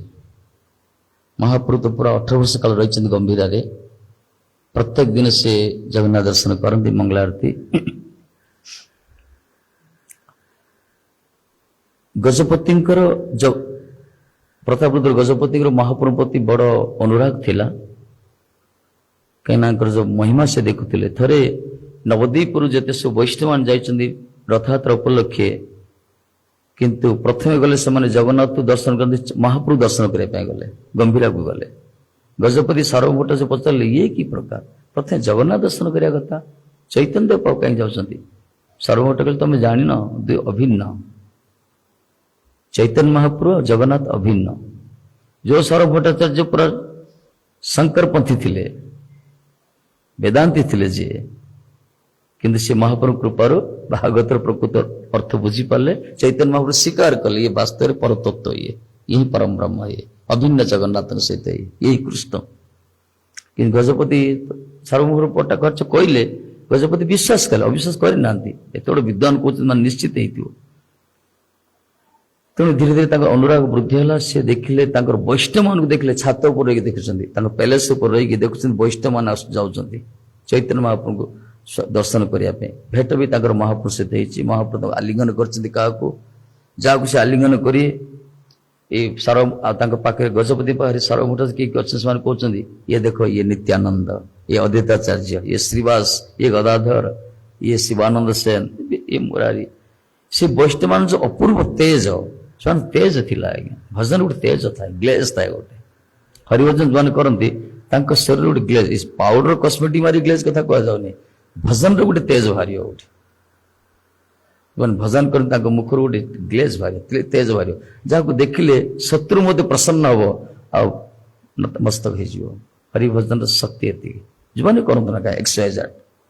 ମହାପ୍ରଭୁ ତ ପୁରା 18 ବର୍ଷ କାଳ ରହିଛନ୍ତି ଗମ୍ଭୀରାରେ, ପ୍ରତ୍ୟେକ ଦିନ ସେ ଜଗନ୍ନାଥ ଦର୍ଶନ କରନ୍ତି, ମଙ୍ଗଳ ଆରତୀ। ଗଜପତିଙ୍କର ପ୍ରତାପରୁଦ୍ର ଗଜପତିଙ୍କର ମହାପ୍ରଭୁ ପ୍ରତି ବଡ ଅନୁରାଗ ଥିଲା, କାହିଁକିନା ତାଙ୍କର ଯୋଉ ମହିମା ସେ ଦେଖୁଥିଲେ। ଥରେ ନବଦ୍ୱୀପରୁ ଯେତେ ସବୁ ବୈଷ୍ଣବମାନେ ଯାଇଛନ୍ତି ରଥଯାତ୍ରା ଉପଲକ୍ଷେ, କିନ୍ତୁ ପ୍ରଥମେ ଗଲେ ସେମାନେ ଜଗନ୍ନାଥକୁ ଦର୍ଶନ କରନ୍ତି, ମହାପ୍ରଭୁ ଦର୍ଶନ କରିବା ପାଇଁ ଗଲେ, ଗମ୍ଭୀରାକୁ ଗଲେ। ଗଜପତି ସାର୍ବଭୌମ ପଚାରିଲେ, ଇଏ କି ପ୍ରକାର, ପ୍ରଥମେ ଜଗନ୍ନାଥ ଦର୍ଶନ କରିବା କଥା, ଚୈତନ୍ୟ ଦେବ ପାଖକୁ କାହିଁ ଯାଉଛନ୍ତି? ସର୍ବଭଟ୍ଟ କହିଲେ ତମେ ଜାଣିନ ଦୁଇ ଅଭିନ୍ନ। ଚୈତନ୍ୟ ମହାପ୍ରଭୁ ଜଗନ୍ନାଥ ଅଭିନ୍ନ। ଯୋଉ ସର୍ବଭଟ୍ଟାଚାର୍ଯ୍ୟ ପୁରା ଶଙ୍କରପନ୍ଥୀ ଥିଲେ, ବେଦାନ୍ତୀ ଥିଲେ ଯିଏ, କିନ୍ତୁ ସେ ମହାପ୍ରଭୁ କୃପାରୁ ଭାଗବତର ପ୍ରକୃତ ଅର୍ଥ ବୁଝିପାରିଲେ। ଚୈତନ୍ୟ ମହାପ୍ରଭୁ ସ୍ୱୀକାର କଲେ ଇଏ ବାସ୍ତବରେ ପରତତ୍ତ୍ୱ, ଇଏ ହିଁ ପରମ ବ୍ରହ୍ମ, ଇଏ ଅଭିନ୍ନ ଜଗନ୍ନାଥଙ୍କ ସହିତ ଇଏ କୃଷ୍ଣ। କିନ୍ତୁ ଗଜପତି ସାର୍ବଭୌମ ପଟ୍ଟା ଖର୍ଚ୍ଚ କହିଲେ, ଗଜପତି ବିଶ୍ୱାସ କଲେ, ଅବିଶ୍ୱାସ କରିନାହାନ୍ତି। ଏତେ ବଡ଼ ବିଦ୍ୱାନ କହୁଛନ୍ତି ମାନେ ନିଶ୍ଚିତ ହେଇଥିବ। ତେଣୁ ଧୀରେ ଧୀରେ ତାଙ୍କର ଅନୁରାଗ ବୃଦ୍ଧି ହେଲା। ସେ ଦେଖିଲେ ତାଙ୍କର ବୈଷ୍ଣବମାନଙ୍କୁ ଦେଖିଲେ, ଛାତ ଉପରେ ରହିକି ଦେଖୁଛନ୍ତି, ତାଙ୍କ ପ୍ୟାଲେସ ଉପରେ ରହିକି ଦେଖୁଛନ୍ତି ବୈଷ୍ଣବମାନେ ଯାଉଛନ୍ତି ଚୈତନ୍ୟ ମହାପ୍ରଭୁଙ୍କୁ ଦର୍ଶନ କରିବା ପାଇଁ। ଭେଟ ବି ତାଙ୍କର ମହାପ୍ରଭୁ ସହିତ ହେଇଛି। ମହାପ୍ରଭୁ ଆଲିଙ୍ଗନ କରିଛନ୍ତି କାହାକୁ, ଯାହାକୁ ସେ ଆଲିଙ୍ଗନ କରି ଏଇ ତାଙ୍କ ପାଖରେ ଗଜପତି ପାଖରେ ସର୍ବଭଟ୍ଟ କିଏ ଅଛନ୍ତି ସେମାନେ କହୁଛନ୍ତି, ଇଏ ଦେଖ ଇଏ ନିତ୍ୟାନନ୍ଦ, ଇଏ ଅଦ୍ୱୈତାଚାର୍ଯ୍ୟ, ଇଏ ଶ୍ରୀବାସ, ଇଏ ଗଦାଧର, ଇଏ ଶିବାନନ୍ଦ ସେନ, ଇଏ ମୁରାରୀ। ସେ ବୈଷ୍ଣବମାନ ଯୋଉ ଅପୂର୍ବ ତେଜ, ସେମାନେ ତେଜ ଥିଲା ଆଜ୍ଞା। ଭଜନ ଗୋଟେ ତେଜ ଥାଏ, ଗ୍ଲେଜ ଥାଏ ଗୋଟେ। ହରିଭଜନ ଯୋଉମାନେ କରନ୍ତି ତାଙ୍କ ଶରୀର ଗୋଟେ ଗ୍ଲେଜ, ପାଉଡର କସ୍ମେଟିକ ମାରି ଗ୍ଲେଜ କଥା କୁହାଯାଉନି, ଭଜନର ଗୋଟେ ତେଜ ବାହାରିବ ଗୋଟେ। ଯୋଉମାନେ ଭଜନ କରନ୍ତି ତାଙ୍କ ମୁଖରୁ ଗୋଟେ ଗ୍ଲେଜ ବାହାରିବ, ତେଜ ବାହାରିବ, ଯାହାକୁ ଦେଖିଲେ ଶତ୍ରୁ ମଧ୍ୟ ପ୍ରସନ୍ନ ହବ ଆଉ ମସ୍ତକ ହେଇଯିବ। ହରିଭଜନର ଶକ୍ତି ଏତିକି। ଯୋଉମାନେ କରନ୍ତୁ ନା XYZ,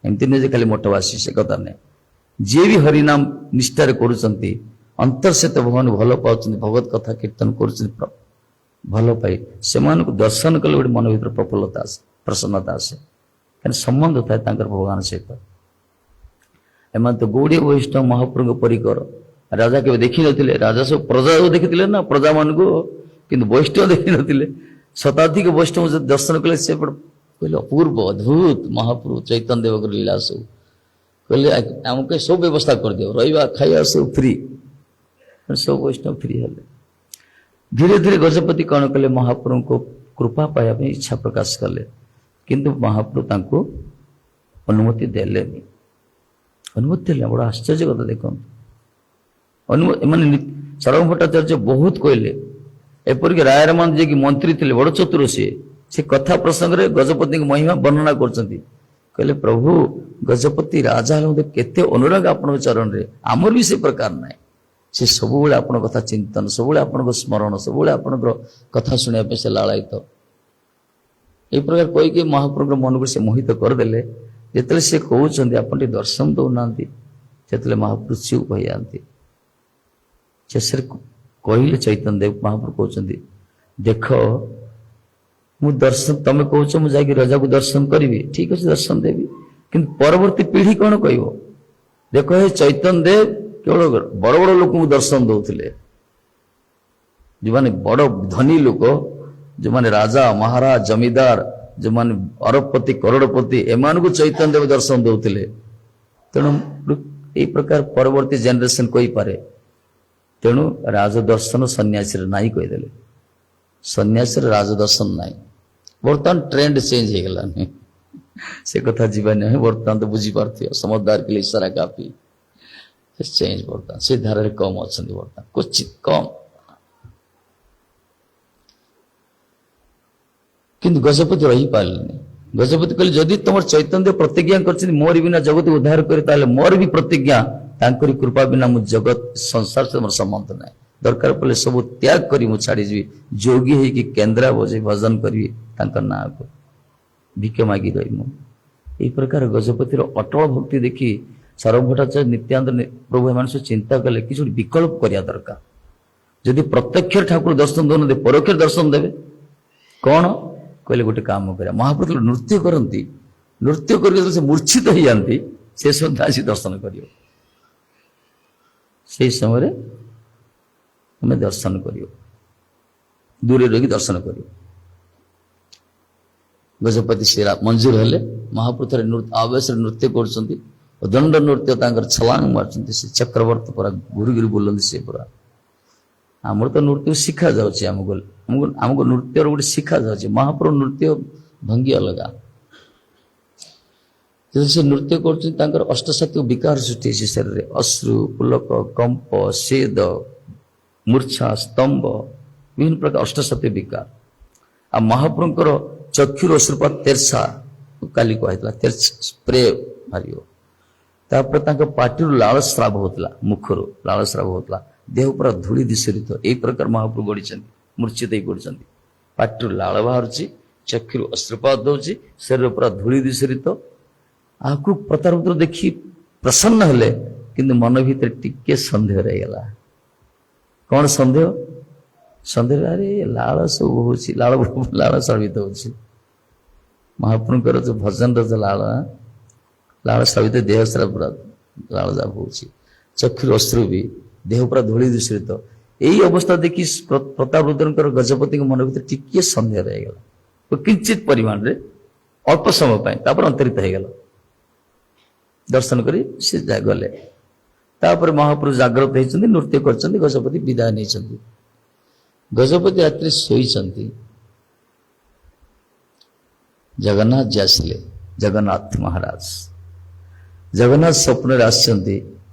ଏମିତି ନୁହେଁ ଯେ ଖାଲି ମୋଟବାସୀ, ସେ କଥା ନାହିଁ। ଯିଏ ବି ହରିନାମ ନିଷ୍ଠାରେ କରୁଛନ୍ତି, ଅନ୍ତର ସହିତ ଭଗବାନ ଭଲ ପାଉଛନ୍ତି, ଭଗବତ କଥା କୀର୍ତ୍ତନ କରୁଛନ୍ତି ଭଲ ପାଇ, ସେମାନଙ୍କୁ ଦର୍ଶନ କଲେ ଗୋଟେ ମନ ଭିତରେ ପ୍ରଫୁଲ୍ଲତା ଆସେ, ପ୍ରସନ୍ନତା ଆସେ, କାରଣ ସମ୍ବନ୍ଧ ଥାଏ ତାଙ୍କର ଭଗବାନ ସହିତ। ଏମାନେ ତ ଗୌଡ଼ୀୟ ବୈଷ୍ଣବ ମହାପ୍ରଭୁଙ୍କ ପରିକର। ରାଜା କେବେ ଦେଖିନଥିଲେ, ରାଜା ସବୁ ପ୍ରଜାକୁ ଦେଖିଥିଲେ ନା ପ୍ରଜା ମାନଙ୍କୁ, କିନ୍ତୁ ବୈଷ୍ଣବ ଦେଖିନଥିଲେ। ଶତାଧିକ ବୈଷ୍ଣବ ଯଦି ଦର୍ଶନ କଲେ, ସେ କହିଲେ ଅପୂର୍ବ ଅଦ୍ଭୁତ ମହାପ୍ରଭୁ ଚୈତନ୍ୟ ଦେବଙ୍କର ଲୀଳା ସବୁ। କହିଲେ ଆମକୁ ସବୁ ବ୍ୟବସ୍ଥା କରିଦିଅ, ରହିବା ଖାଇବା ସବୁ ଫ୍ରି। ସବୁ ବୈଷ୍ଣବ ଫ୍ରି ହେଲେ। ଧୀରେ ଧୀରେ ଗଜପତି କଣ କଲେ, ମହାପ୍ରଭୁଙ୍କୁ କୃପା ପାଇବା ପାଇଁ ଇଚ୍ଛା ପ୍ରକାଶ କଲେ, କିନ୍ତୁ ମହାପ୍ରଭୁ ତାଙ୍କୁ ଅନୁମତି ଦେଲେନି। ଅନୁମତି ଦେଲେ, ବଡ ଆଶ୍ଚର୍ଯ୍ୟ କଥା ଦେଖନ୍ତୁ। ମାନେ ସର୍ବଭଟ୍ଟାଚାର୍ଯ୍ୟ ବହୁତ କହିଲେ, ଏପରିକି ରାୟରମାନ ଯିଏକି ମନ୍ତ୍ରୀ ଥିଲେ, ବଡ ଚତୁର ସିଏ, ସେ କଥା ପ୍ରସଙ୍ଗରେ ଗଜପତିଙ୍କ ମହିମା ବର୍ଣ୍ଣନା କରୁଛନ୍ତି। କହିଲେ ପ୍ରଭୁ ଗଜପତି ରାଜା ହେଲେ କେତେ ଅନୁରାଗ ଆପଣଙ୍କ ଚରଣରେ, ଆମର ବି ସେ ପ୍ରକାର ନାହିଁ। ସେ ସବୁବେଳେ ଆପଣଙ୍କ କଥା ଚିନ୍ତନ, ସବୁବେଳେ ଆପଣଙ୍କ ସ୍ମରଣ, ସବୁବେଳେ ଆପଣଙ୍କର କଥା ଶୁଣିବା ପାଇଁ ସେ ଲାଳାୟିତ। ଏଇ ପ୍ରକାର କହିକି ମହାପ୍ରଭୁଙ୍କ ମନକୁ ସେ ମୋହିତ କରିଦେଲେ। ଯେତେବେଳେ ସେ କହୁଛନ୍ତି ଆପଣ ଟିକେ ଦର୍ଶନ ଦଉନାହାନ୍ତି, ସେତେବେଳେ ମହାପ୍ରଭୁ ଚୁପ୍ ହୋଇଯାଆନ୍ତି। ଶେଷରେ କହିଲେ ଚୈତନ୍ୟ ଦେବ ମହାପ୍ରଭୁ କହୁଛନ୍ତି, ଦେଖ ମୁଁ ଦର୍ଶନ, ତମେ କହୁଛ ମୁଁ ଯାଇକି ରାଜାକୁ ଦର୍ଶନ କରିବି, ଠିକ ଅଛି ଦର୍ଶନ ଦେବି, କିନ୍ତୁ ପରବର୍ତ୍ତୀ ପିଢି କଣ କହିବ? ଦେଖ ହେ ଚୈତନ୍ୟ ଦେବ କେବଳ ବଡ ବଡ ଲୋକଙ୍କୁ ଦର୍ଶନ ଦଉଥିଲେ, ଯୋଉମାନେ ବଡ ଧନୀ ଲୋକ, ଯୋଉମାନେ ରାଜା ମହାରାଜ ଜମିଦାର, ଯୋଉମାନେ ଅରବପତି କରୋଡପତି, ଏମାନଙ୍କୁ ଚୈତନ୍ୟ ଦେବ ଦର୍ଶନ ଦଉଥିଲେ। ତେଣୁ ଏଇ ପ୍ରକାର ପରବର୍ତ୍ତୀ ଜେନେରେସନ କହିପାରେ। ତେଣୁ ରାଜଦର୍ଶନ ସନ୍ନ୍ୟାସୀର ନାହିଁ କହିଦେଲେ। ସନ୍ନ୍ୟାସୀର ରାଜଦର୍ଶନ ନାହିଁ। ବର୍ତ୍ତମାନ ଟ୍ରେଣ୍ଡ ଚେଞ୍ଜ ହେଇଗଲାନି, ସେ କଥା ଯିବା ନାହିଁ। ବର୍ତ୍ତମାନ ତ ବୁଝିପାରୁଥିବ, ସମଝଦାର के लिए इशारा काफी। ଚେଞ୍ଜ ବର୍ତ୍ତମାନ ସେ ଧାରାରେ କମ ଅଛନ୍ତି, ବର୍ତ୍ତମାନ କ୍ୱଚିତ କମ। କିନ୍ତୁ ଗଜପତି ରହିପାରିଲେନି। ଗଜପତି କହିଲେ ଯଦି ତମର ଚୈତନ୍ୟ ପ୍ରତିଜ୍ଞା କରିଛନ୍ତି ମୋର ବିନା ଜଗତ ଉଦ୍ଧାର କରି, ତାହେଲେ ମୋର ବି ପ୍ରତିଜ୍ଞା ତାଙ୍କରି କୃପା ବିନା ମୁଁ ଜଗତ ସଂସାର ସହିତ ମୋର ସମ୍ବନ୍ଧ ନାହିଁ। ଦରକାର ପଡ଼ିଲେ ସବୁ ତ୍ୟାଗ କରି ମୁଁ ଛାଡ଼ିଯିବି, ଯୋଗୀ ହେଇକି କେନ୍ଦ୍ରା ବଜେଇ ଭଜନ କରିବି ତାଙ୍କ ନାଁକୁ, ଭିକ ମାଗି ରହି ମୁଁ। ଏଇ ପ୍ରକାର ଗଜପତିର ଅଟଳ ଭକ୍ତି ଦେଖି ସର୍ବଭଟ୍ଟାଚାର୍ଯ୍ୟ, ନିତ୍ୟାନନ୍ଦ ପ୍ରଭୁ ଏମାନେ ସବୁ ଚିନ୍ତା କଲେ କିଛି ଗୋଟେ ବିକଳ୍ପ କରିବା ଦରକାର। ଯଦି ପ୍ରତ୍ୟକ୍ଷ ଠାକୁର ଦର୍ଶନ ଦଉନାହାନ୍ତି, ପରୋକ୍ଷ ଦର୍ଶନ ଦେବେ କଣ? କହିଲେ ଗୋଟେ କାମ କରିବା, ମହାପ୍ରଭୁ ନୃତ୍ୟ କରନ୍ତି, ନୃତ୍ୟ କରି ସେ ମୂର୍ଚ୍ଛିତ ହେଇଯାନ୍ତି, ସେ ସୁଦ୍ଧା ଆସି ଦର୍ଶନ କରିବ। ସେଇ ସମୟରେ ଆମେ ଦର୍ଶନ କରିବ, ଦୂରରେ ରହିକି ଦର୍ଶନ କରିବ। ଗଜପତି ସେ ମଞ୍ଜୁର ହେଲେ। ମହାପ୍ରଭୁ ଥରେ ଆବେଶରେ ନୃତ୍ୟ କରୁଛନ୍ତି, ଦଣ୍ଡ ନୃତ୍ୟ ତାଙ୍କର ଛଲାଙ୍ଗ ମାରୁଛନ୍ତି, ସେ ଚକ୍ରବର୍ତ୍ତୀ ପୁରା ଘୁରି ଘୁରି ବୁଲନ୍ତି। ସେ ପୁରା ଆମର ତ ନୃତ୍ୟ ଶିଖା ଯାଉଛି, ଆମକୁ ନୃତ୍ୟର ଗୋଟେ ଶିଖା ଯାଉଛି। ମହାପ୍ରଭୁ ନୃତ୍ୟ ଭଙ୍ଗୀ ଅଲଗା। ଯଦି ସେ ନୃତ୍ୟ କରୁଛନ୍ତି, ତାଙ୍କର ଅଷ୍ଟସାତ୍ଵିକ ବିକାର ସୃଷ୍ଟି ହେଇଛି ଶରୀରରେ, ଅଶ୍ରୁ, ପୁଲକ, କମ୍ପ, ସେଦ, ମୂର୍ଚ୍ଛା, ସ୍ତମ୍ଭ, ବିଭିନ୍ନ ପ୍ରକାର ଅଷ୍ଟସାତ୍ଵିକ ବିକାର। ଆଉ ମହାପ୍ରଭୁଙ୍କର ଚକ୍ଷୁର ଅଶ୍ରୁପାତ ତେର୍ସା, କାଲି କୁହାଯାଇଥିଲା, ତେର୍ସ ସ୍ପ୍ରେ ବାହାରିବ। ତାପରେ ତାଙ୍କ ପାଟିରୁ ଲାଳ ସ୍ରାବ ହଉଥିଲା, ମୁଖରୁ ଲାଳ ସ୍ରାବ ହଉଥିଲା, ଦେହ ପୁରା ଧୂଳି ଦିଶରିତ। ଏଇ ପ୍ରକାର ମହାପ୍ରଭୁ ଗଢିଛନ୍ତି, ମୂର୍ଚ୍ଛିତ ହେଇ ପଡିଛନ୍ତି। ପାଟିରୁ ଲାଳ ବାହାରୁଛି, ଚକ୍ଷୁରୁ ଅଶ୍ରୁପାତ ଦଉଛି, ଶରୀର ପୁରା ଧୂଳି ଦିଶରିତ। ଆକୁ ପ୍ରତାରପୁତ୍ର ଦେଖି ପ୍ରସନ୍ନ ହେଲେ, କିନ୍ତୁ ମନ ଭିତରେ ଟିକେ ସନ୍ଦେହ ରହିଗଲା। କଣ ସନ୍ଦେହ? ସନ୍ଦେହ, ଆରେ ଲାଳ ସବୁ ହଉଛି, ଲାଳ ସ୍ରାବିତ ହଉଛି। ମହାପ୍ରଭୁଙ୍କର ଯୋଉ ଭଜନର ଯୋଉ ଲାଳ ସ୍ରାବିତ, ଦେହ ସାରା ପୁରା ଲାଳ ଜାପ ହଉଛି, ଚକ୍ଷୁରୁ ଅଶ୍ରୁ ବି, ଦେହ ପୁରା ଧୂଳି ଦୂଷିତ। ଏଇ ଅବସ୍ଥା ଦେଖି ପ୍ରତାପରୁଦ୍ରଙ୍କର ଗଜପତିଙ୍କ ମନ ଭିତରେ ଟିକେ ସନ୍ଦେହ ରହିଗଲା, କିଞ୍ଚିତ ପରିମାଣରେ, ଅଳ୍ପ ସମୟ ପାଇଁ। ତାପରେ ଅନ୍ତରିତ ହେଇଗଲା। ଦର୍ଶନ କରି ସେ ଗଲେ। ତାପରେ ମହାପ୍ରଭୁ ଜାଗ୍ରତ ହେଇଛନ୍ତି, ନୃତ୍ୟ କରିଛନ୍ତି, ଗଜପତି ବିଦାୟ ନେଇଛନ୍ତି। ଗଜପତି ରାତ୍ରି ଶୋଇଛନ୍ତି। ଜଗନ୍ନାଥ ଯେ ଆସିଲେ, ଜଗନ୍ନାଥ ମହାରାଜ ଜଗନ୍ନାଥ ସ୍ୱପ୍ନରେ ଆସିଛନ୍ତି,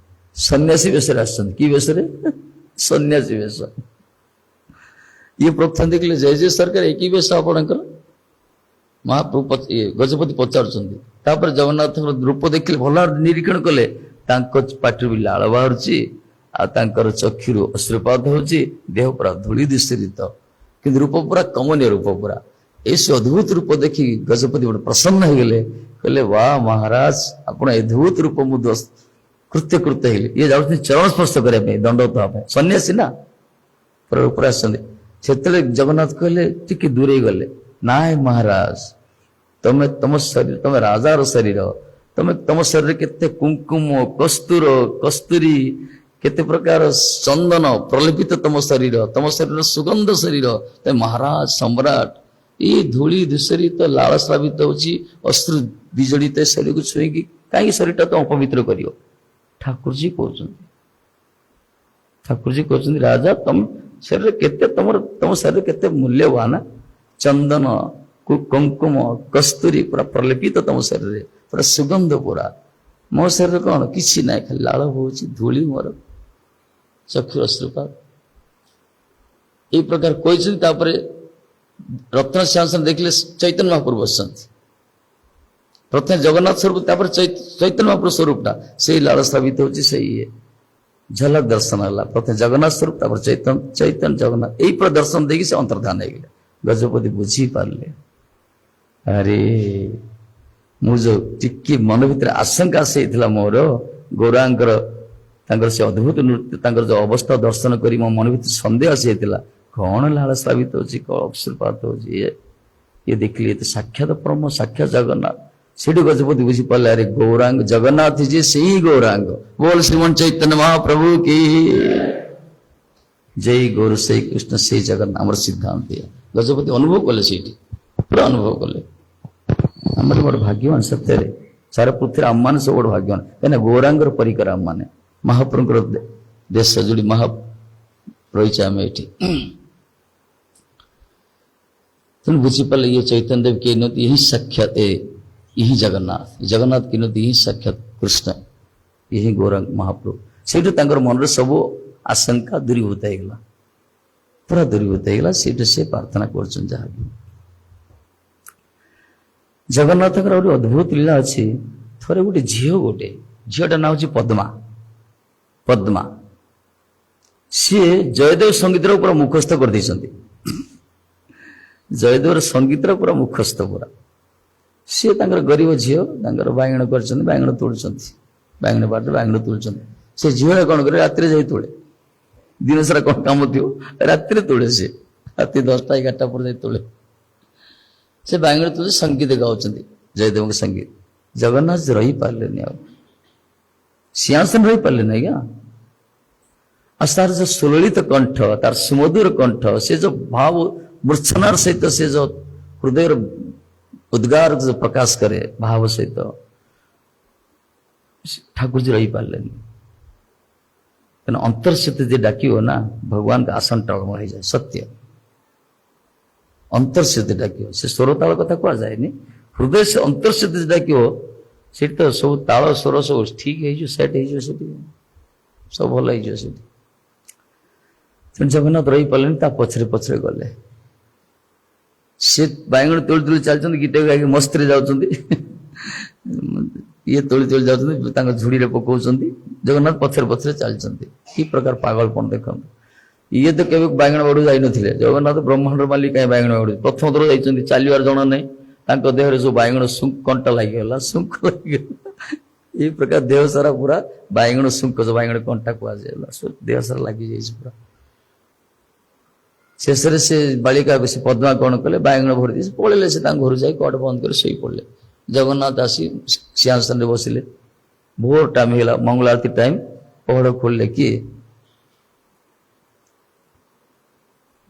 ସନ୍ନ୍ୟାସୀ ବେଶରେ ଆସିଛନ୍ତି। କି ବେଶରେ? ସନ୍ନ୍ୟାସୀ ବେଶ। ଇଏ ପ୍ରଥମେ ଦେଖିଲେ, ଜୟ ଜୟ ସରକାର, ଏ କି ବେଶ ଆପଣଙ୍କର? ମହାପ୍ରଭୁ ଗଜପତି ପଚାରୁଛନ୍ତି। ତାପରେ ଜଗନ୍ନାଥଙ୍କର ରୂପ ଦେଖିଲେ, ଭଲ ନିରୀକ୍ଷଣ କଲେ, ତାଙ୍କ ପାଟିରୁ ବି ଲାଳ ବାହାରୁଛି, ଆଉ ତାଙ୍କର ଚକ୍ଷୁରୁ ଅଶ୍ରୁପାତ ହଉଛି, ଦେହ ପୁରା ଧୂଳି ଦିଶରିତ, କିନ୍ତୁ ରୂପ ପୁରା କମନୀୟ ରୂପ ପୁରା। ଏ ସେ ଅଦ୍ଭୁତ ରୂପ ଦେଖି ଗଜପତି ଗୋଟେ ପ୍ରସନ୍ନ ହେଇଗଲେ, କହିଲେ, ବା ମହାରାଜ, ଆପଣ ଅଦ୍ଭୁତ ରୂପ ମୁଁ କୃତ୍ୟ ହେଇଲେ। ଇଏ ଯାଉଛନ୍ତି ଚରଣ ସ୍ପର୍ଶ କରିବା ପାଇଁ, ଦଣ୍ଡବତ ହେବା ପାଇଁ, ସନ୍ନ୍ୟାସୀ ନା, ଉପରେ ଆସିଛନ୍ତି। ସେତେବେଳେ ଜଗନ୍ନାଥ କହିଲେ, ଟିକେ ଦୂରେଇ ଗଲେ, ନାଇଁ ମହାରାଜ, ତମ ଶରୀର, ତମେ ରାଜାର ଶରୀର, ତମ ଶରୀରରେ କେତେ କୁଙ୍କୁମ, କସ୍ତୁରୀ, କେତେ ପ୍ରକାର ଚନ୍ଦନ ପ୍ରଲେପିତ ତମ ଶରୀର ସୁଗନ୍ଧ ଶରୀର, ତମେ ମହାରାଜ ସମ୍ରାଟ। ଏଇ ଧୂଳି ଧୂସରିତ, ଲାଳ ସ୍ରାବିତ ହଉଛି, ଅଶ୍ରୁ ବିଜଡ଼ିତ ଶରୀରକୁ ଛୁଇଁକି କାହିଁକି ଶରୀରଟା ତ ଅପବିତ୍ର କରିବ? ଠାକୁରଜୀ କହୁଛନ୍ତି, ରାଜା, ତମ ଶରୀର କେତେ, ତମ ଶରୀର କେତେ ମୂଲ୍ୟବାନ, ଚନ୍ଦନ, କୁଙ୍କୁମ, କସ୍ତୁରୀ ପୁରା ପ୍ରଲେପିତ ତମ ଶରୀରରେ, ପୁରା ସୁଗନ୍ଧ ପୁରା। ମୋ ଶରୀରରେ କଣ? କିଛି ନାହିଁ, ଖାଲି ଲାଳ ହଉଛି, ଧୂଳି ମୋର, ଚକ୍ଷୁ ଅଶ୍ରୁପାତ। ଏଇ ପ୍ରକାର କହିଛନ୍ତି। ତାପରେ ରତ୍ନ ସିଂହାସନ ଦେଖିଲେ ଚୈତନ୍ୟ ମହାପ୍ରଭୁ ବସିଛନ୍ତି। ପ୍ରଥମେ ଜଗନ୍ନାଥ ସ୍ୱରୂପ, ତାପରେ ଚୈତନ୍ୟ ମହାପ୍ରଭୁ ସ୍ୱରୂପଟା ସେଇ ଲାଳ ସ୍ରାବିତ ହଉଛି, ସେଇ ଝଲକ ଦର୍ଶନ ହେଲା। ପ୍ରଥମେ ଜଗନ୍ନାଥ ସ୍ୱରୂପ, ତାପରେ ଚୈତନ୍ୟ ଜଗନ୍ନାଥ, ଏଇ ପୁରା ଦର୍ଶନ ଦେଇକି ସେ ଅନ୍ତର୍ଧାନ ହେଇଗଲେ। ଗଜପତି ବୁଝିପାରିଲେ, ଆରେ ମୁଁ ଯୋଉ ଟିକେ ମନ ଭିତରେ ଆଶଙ୍କା ଆସିଯାଇଥିଲା ମୋର, ଗୌରାଙ୍କର ତାଙ୍କର ସେ ଅଦ୍ଭୁତ ନୃତ୍ୟ, ତାଙ୍କର ଯୋଉ ଅବସ୍ଥା ଦର୍ଶନ କରି ମୋ ମନ ଭିତରେ ସନ୍ଦେହ ଆସିଯାଇଥିଲା, କଣ ଲାଳ ସ୍ରାବିତ ହଉଛି, କଣ ଅଶ୍ରୁପାତ ହଉଛି, ଇଏ ଦେଖିଲି, ଏତେ ସାକ୍ଷାତ ପରମ, ସାକ୍ଷାତ ଜଗନ୍ନାଥ। ସେଠୁ ଗଜପତି ବୁଝିପାରିଲେ, ଆରେ ଗୌରାଙ୍ଗ ଜଗନ୍ନାଥ ଯିଏ, ସେଇ ଗୌରାଙ୍ଗ। ବୋଲ ଶ୍ରୀମନ୍ ଚୈତନ୍ୟ ମହାପ୍ରଭୁ କି ଜୟ, ଗୌର ସେଇ କୃଷ୍ଣ, ସେଇ ଜଗନ୍ନାଥ, ଆମର ସିଦ୍ଧାନ୍ତ। ଗଜପତି ଅନୁଭବ କଲେ, ସେଇଠି ପୁରା ଅନୁଭବ କଲେ। ଆମର ବଡ ଭାଗ୍ୟବାନ ସତ୍ୟରେ, ସାରା ପୃଥିବୀରେ ଆମମାନେ ସବୁ ବଡ ଭାଗ୍ୟବାନ, କାହିଁକିନା ଗୌରାଙ୍ଗର ପରିକର ଆମମାନେ, ମହାପ୍ରଭୁଙ୍କର ଦେଶ ଯୋଉଠି ମହା ରହିଛେ ଆମେ ଏଠି। ତେଣୁ ବୁଝିପାରିଲେ, ଇଏ ଚୈତନ୍ୟ ଦେବ କିଏ ନୁହନ୍ତି, यही ସାକ୍ଷାତ, यही ଜଗନ୍ନାଥ କିଏ ନୁହନ୍ତି, यही ସାକ୍ଷାତ କୃଷ୍ଣ, यही ଗୌରାଙ୍ଗ ମହାପ୍ରଭୁ। ସେଇଠୁ ତାଙ୍କର ମନରେ ସବୁ ଆଶଙ୍କା ଦୂରୀଭୂତ ହେଇଗଲା, ପୁରା ଦୂରୀଭୂତ ହେଇଗଲା। ସେଇଠୁ ସେ ପ୍ରାର୍ଥନା କରୁଛନ୍ତି। ଯାହାବି ଜଗନ୍ନାଥଙ୍କର ଗୋଟେ ଅଦ୍ଭୁତ ଲୀଳା ଅଛି। ଥରେ ଗୋଟେ ଝିଅଟା ନାଁ ହଉଛି ପଦ୍ମା। ସିଏ ଜୟଦେବ ସଙ୍ଗୀତର ପୁରା ମୁଖସ୍ଥ କରିଦେଇଛନ୍ତି। ଜୟଦେବର ସଙ୍ଗୀତର ପୁରା ମୁଖସ୍ଥ ପୁରା। ସିଏ ତାଙ୍କର ଗରିବ ଝିଅ, ତାଙ୍କର ବାଇଗଣ କରିଛନ୍ତି, ବାଇଗଣ ତୋଳୁଛନ୍ତି, ବାଇଗଣ ବାଟରେ ବାଇଗଣ ତୋଳୁଛନ୍ତି। ସେ ଝିଅଟା କଣ କରେ, ରାତିରେ ଯାଇ ତୋଳେ। ଦିନ ସାରା କଣ କାମ ଥିବ, ରାତିରେ ତୋଳେ। ସେ ରାତି 10ଟା 11ଟା ପରେ ଯାଇ ତୋଳେ। ସେ ବାଇଗଣ ତୋଳି ସଙ୍ଗୀତ ଗାଉଛନ୍ତି, ଜୟଦେବଙ୍କ ସଙ୍ଗୀତ। ଜଗନ୍ନାଥ ରହିପାରିଲେନି, ଆଉ ସିଂହାସନ ରହିପାରିଲେନି ଆଜ୍ଞା। ଆଉ ତାର ଯୋଉ ସୁଲଳିତ କଣ୍ଠ, ତାର ସୁମଧୁର କଣ୍ଠ, ସେ ଯୋଉ ଭାବ ମୂର୍ଚ୍ଛନାର ସହିତ, ସେ ଯୋଉ ହୃଦୟର ଉଦ୍ଗାର ଯୋଉ ପ୍ରକାଶ କରେ ଭାବ ସହିତ, ଠାକୁରଜୀ ରହିପାରିଲେନି। କାରଣ ଅନ୍ତର୍ସ୍ଥିତି ଯେ ଡାକିବ ନା, ଭଗବାନଙ୍କ ଆସନ ଟଳମଳ ହେଇଯାଏ। ସତ୍ୟ ଅନ୍ତର୍ସ୍ଥିତି ଡାକିବ, ସେ ସ୍ୱର ତାଳ କଥା କୁହାଯାଏନି, ହୃଦୟ ସେ ଅନ୍ତର୍ସ୍ଥିତି ଡାକିବ, ସେଠି ତ ସବୁ ତାଳ ସ୍ୱର ସବୁ ଠିକ ହେଇଯିବ, ସେଟ୍ ହେଇଯିବ, ସେଠି ସବୁ ଭଲ ହେଇଯିବ ସେଠି। ଜଗନ୍ନାଥ ରହିପାରିଲେନି, ତା ପଛରେ ଗଲେ। ସେ ବାଇଗଣ ତୋଳି ଚାଲିଛନ୍ତି, ଗୀତ ଗାଇକି ମସ୍ତିରେ ଯାଉଛନ୍ତି। ये तोली तोली जाऊँ झुड़ी पकाउं जगन्नाथ पछरे पछरे चलती कि प्रकार पागलपन देखो ये तो केवल बाइगण बाड़ू जाई नथिले जगन्नाथ ब्रह्मांड मालिक कहीं बाइगण बाड़ू प्रथम थर जाइछन्ति चलिबार जण नहीं देह सब बाइगण कंटा लगिगला शुंख लगिगला ये प्रकार देह सारा पूरा बाइगण शुंख जो बाइगण कंटा कहला देह सारा लगी जाइए पूरा शेष से बालिका को से पद्मा कौन कले बाइगण भरी पड़े से घर जाए कट बंद कर शई पड़े जगन्नाथ आसी सिंहासन बसिले भोर टाइम है मंगल आरती टाइम पहड़ खोलले किए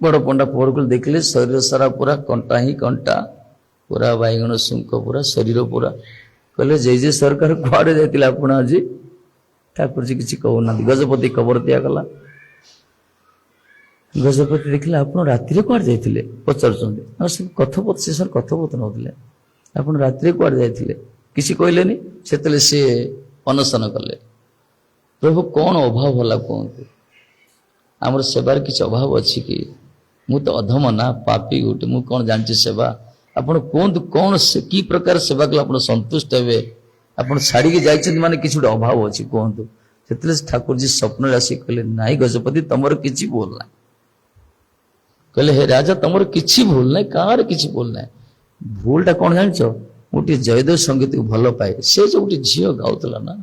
बड़ पंडा पहड़ खोल देखले शरीर सारा पूरा कंटा ही कंटा पूरा बाइगण शुंख पूरा शरीर पूरा कहले जय जय सरकार कुआड़े जाइए आपण आज ठाकुर जी किसी कहूना गजपति खबर दिगला गजपति देखले आप राति कुआड़े जाइए पचार कथोपथन कथोपथन होते आप राति कुआड़े जाइए किसी कहले से अनशन कले प्रभु कौन अभाव होला कहतु आमर सेवार किसी अभाव अच्छी कि मु तो अधम ना पापी गोटे मु कौन जानची सेवा आपण कहतु कौन कि प्रकार सेवा कले आप संतुष्ट हे आप छाड़ी जाइए माने किसी गोटे अभाव अच्छी कहतु से ठाकुर जी स्वप्न आसी कहले नाई गजपति तुमर किसी भूल ना कहले हे राजा तुमर किसी भूल ना कार किसी भूल ना भूलटा कौन जान गोटे जयदेव संगीत को भल पाए से जो गोटे झील गाउला ना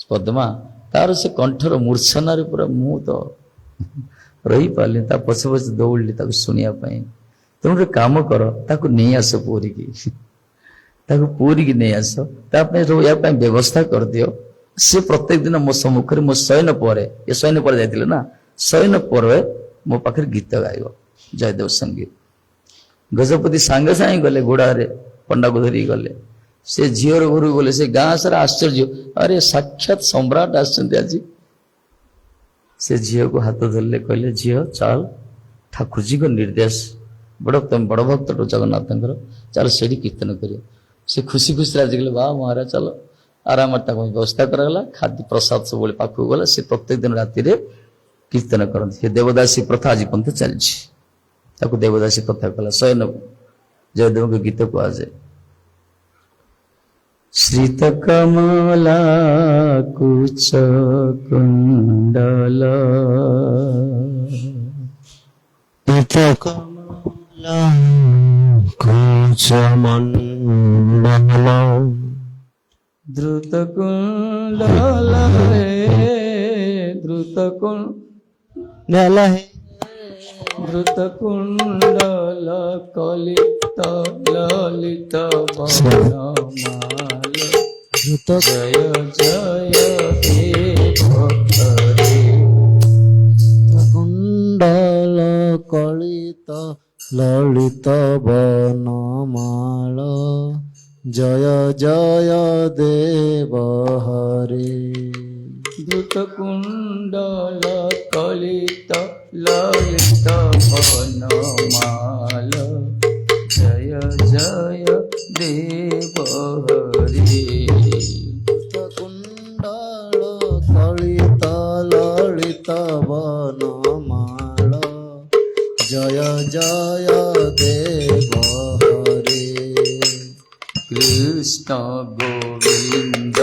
पद्मा तार से कंठर मूर्छन पूरा मु तो रही पारे पछे पछे दौड़ली शुणापी तुम गोटे कम कर नहीं आस पूरी की पूरी की नहीं आस रोपा व्यवस्था कर दियो से प्रत्येक दिन मो सम्मुख मो शयन पर ये शयन पर जाते ना शयन पर मो पाखे गीत गाइब जयदेव संगीत गजपति सांगे सांगे गले घोड़ा पंडा को धरी गले से झीर घर गले से गाँ सारा आश्चर्य अरे साक्षात सम्राट आज से झील को हाथ धरले कहले झील चल ठाकुर जी को निर्देश बड़ तुम बड़ भक्त जगन्नाथ चल से कीर्तन कर से खुशी खुशी राजी गले वाह महाराज चलो आराम व्यवस्था कराला खाद्य प्रसाद सब पाखक गला से प्रत्येक दिन राति कीर्तन करते देवदासी प्रथा आज पंथ चलती देवदासी प्रथा कला शयन जयदेव के गीत को आज श्रीत कमला कुच कुंडल कमला कुच मंडल द्रुत कुंडल द्रुत कुंडल द्रुत कुंडल कलित ललित बनमाल जय जय देव हरे कुंडल कलित ललित बनमाल जय जय देव हरे द्रुत कुंडल कलित ललित बनमाल जय जय देव हरे कुंडल कलित ललित बनमाल जय जय देव हरे कृष्ण गोविंद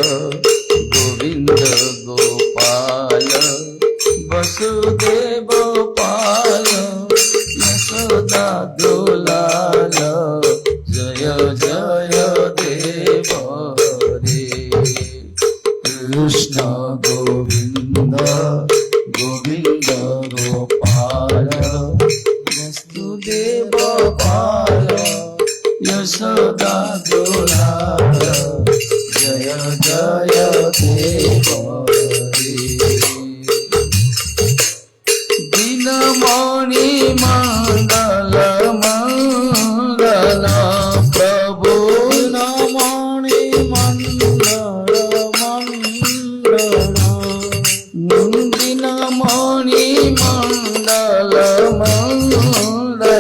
गोविंद गोपाल वसुदेव पाल यशोदा दुलाल जय जय देव हरे कृष्ण गोविंद गोविंद गोपाल वसुदेव पाल यशोदा दुलाल जय जय देव हरे दिनमणि मंगल मंगल प्रभु दिनमणि मंगल मंगल दिनमणि मंगल मंगल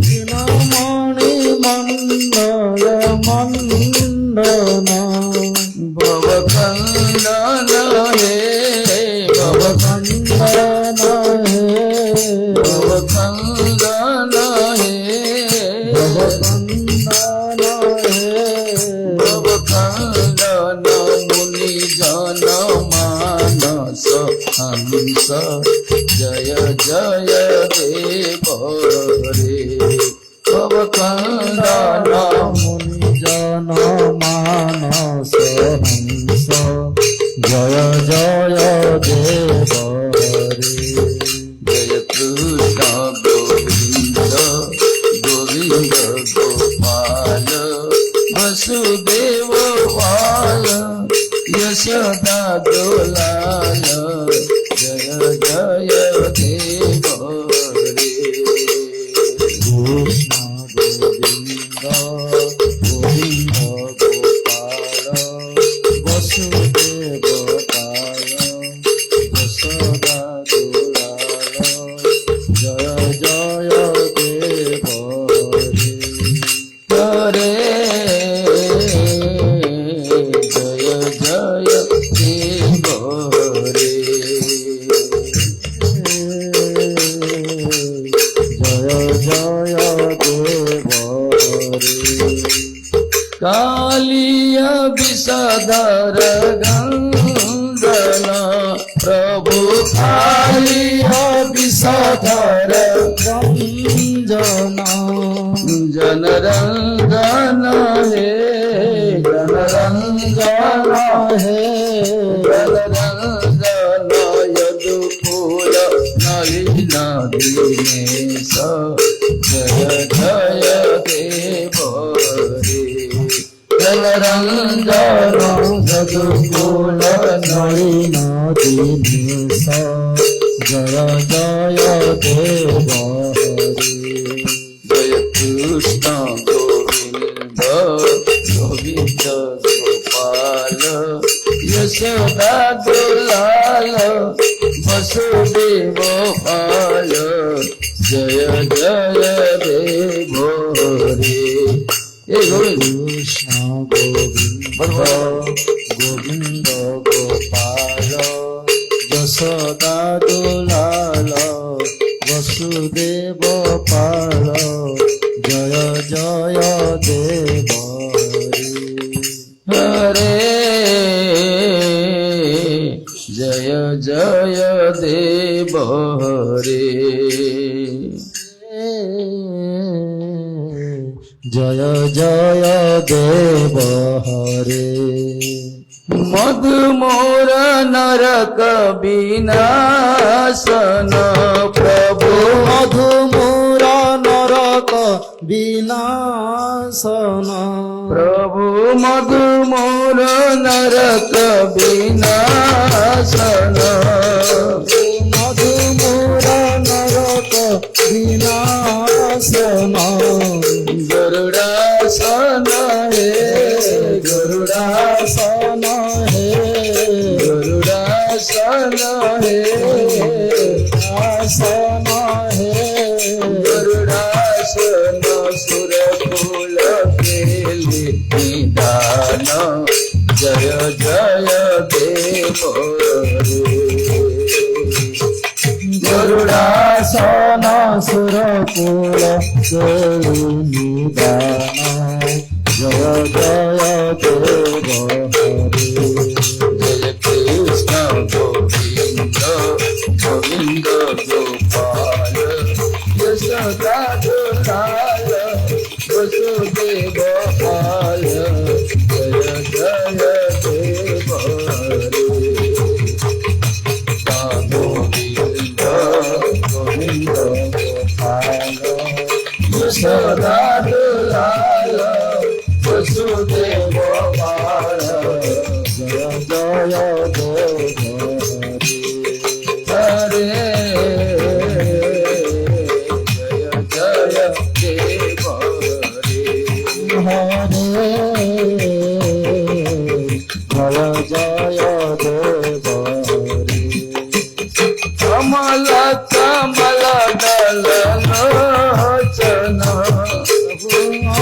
दिनमणि मंगल मंगल भवकंदन हे भवकंदन हे भवकंदन हे भवकंदन हे मुनि जन मानस हंस जय जय देव रे भव खंडन मुनि जन मानस हंस जय जय देव रे जय कृष्ण गोविंद गोविंद गोपाल वसुदेव पाल यशोदा दुलाल जय जय देव रे कृष्ण गोविंद गोविंद गोपाल वसुदेव पाल यशोदा दुलाल जय जय देव रे जय जय देव रे जय जय देव रे कालिया विषधर गंधन प्रभु कालिया विषधर गंजना जनरंजन हे जनरंजन हे जनरंजन यदुकुल नलिन दिनेश जय जय देव रे जनरंजन यदुकुल नलिन दिनेश जय जय देव रे जय कृष्ण गोविंद गोविंद गोपाल यशोदा दुलाल वसुदेव पाल जय जय देव रे कृष्ण गोविंद गोपाल यशोदा दुलाल वसुदेव पाल जय जय देव हरे जय जय देव रे जय जय देव हरे मधु मोर नरक विनाशन प्रभु मधु मोर नरक विनाशन प्रभु मधु मोर नरक विनाशन मधु मोर नरक विनाशन गरुड़ासन हे गरुड़ासन हे गरुड़ासन हे आसन हे गरुड़ासन सुरकुल केलि निदान जय जय देव रे गरुड़ासन सुरकुल केलि निदान जय जय देव हरे जय कृष्ण गोविंद गोविंद गोपाल यशोदा दुलाल वसुदेव पाल जय जय देव रे गोविंद गोविंद गोपाल यशोदा दुलाल वसुदेव पाल जय जय देव हरे जय जय देव रे हरे जय जय देव कमल कमल दल लोचन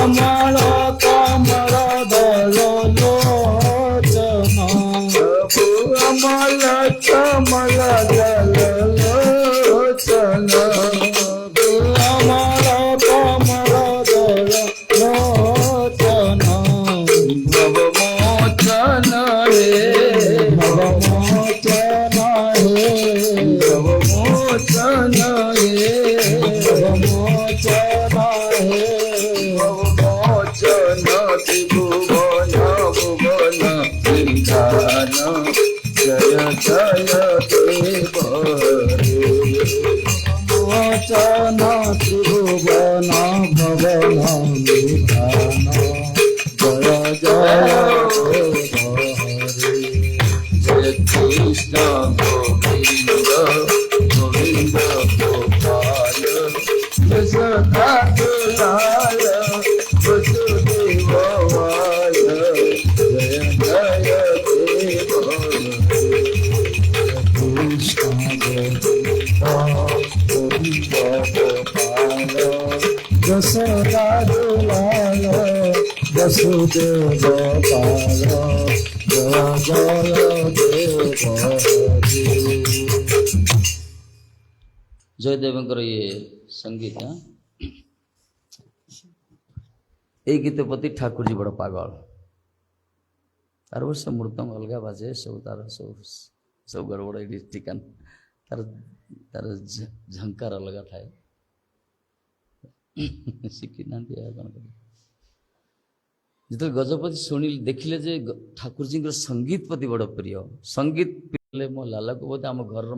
अमल कमल दल लोचन कमल कमल दल लोचन अमल कमल दल लोचन भवमोचन ବାସୁଦେବ ପାଳ ଜୟ ଜୟ ଦେବ ହରି। ଜୟଦେବଙ୍କର ଇଏ ସଙ୍ଗୀତ। ଏଇ ଗୀତ ପ୍ରତି ଠାକୁରଜୀ ବଡ଼ ପାଗଳ। ତାର ବର୍ଷ ମୃଦଙ୍ଗ ଅଲଗା ବାଜେ, ସବୁ ତାର ସବୁ ଗଡ଼ବଡ଼ ଏଇଠି ଠିକାନ, ତାର ତାର ଝଙ୍କାର ଅଲଗା ଥାଏ। ଶିଖିନାହାନ୍ତି ଆଉ କ'ଣ କରିବେ। ଯେତେବେଳେ ଗଜପତି ଶୁଣିଲେ ଦେଖିଲେ ଯେ ଠାକୁରଜୀଙ୍କର ସଙ୍ଗୀତ ପ୍ରତି ବଡ଼ ପ୍ରିୟ, ସଙ୍ଗୀତ ପିଲେ ମୋ ଲାଲାକୁ ବୋଧେ ଆମ ଘରର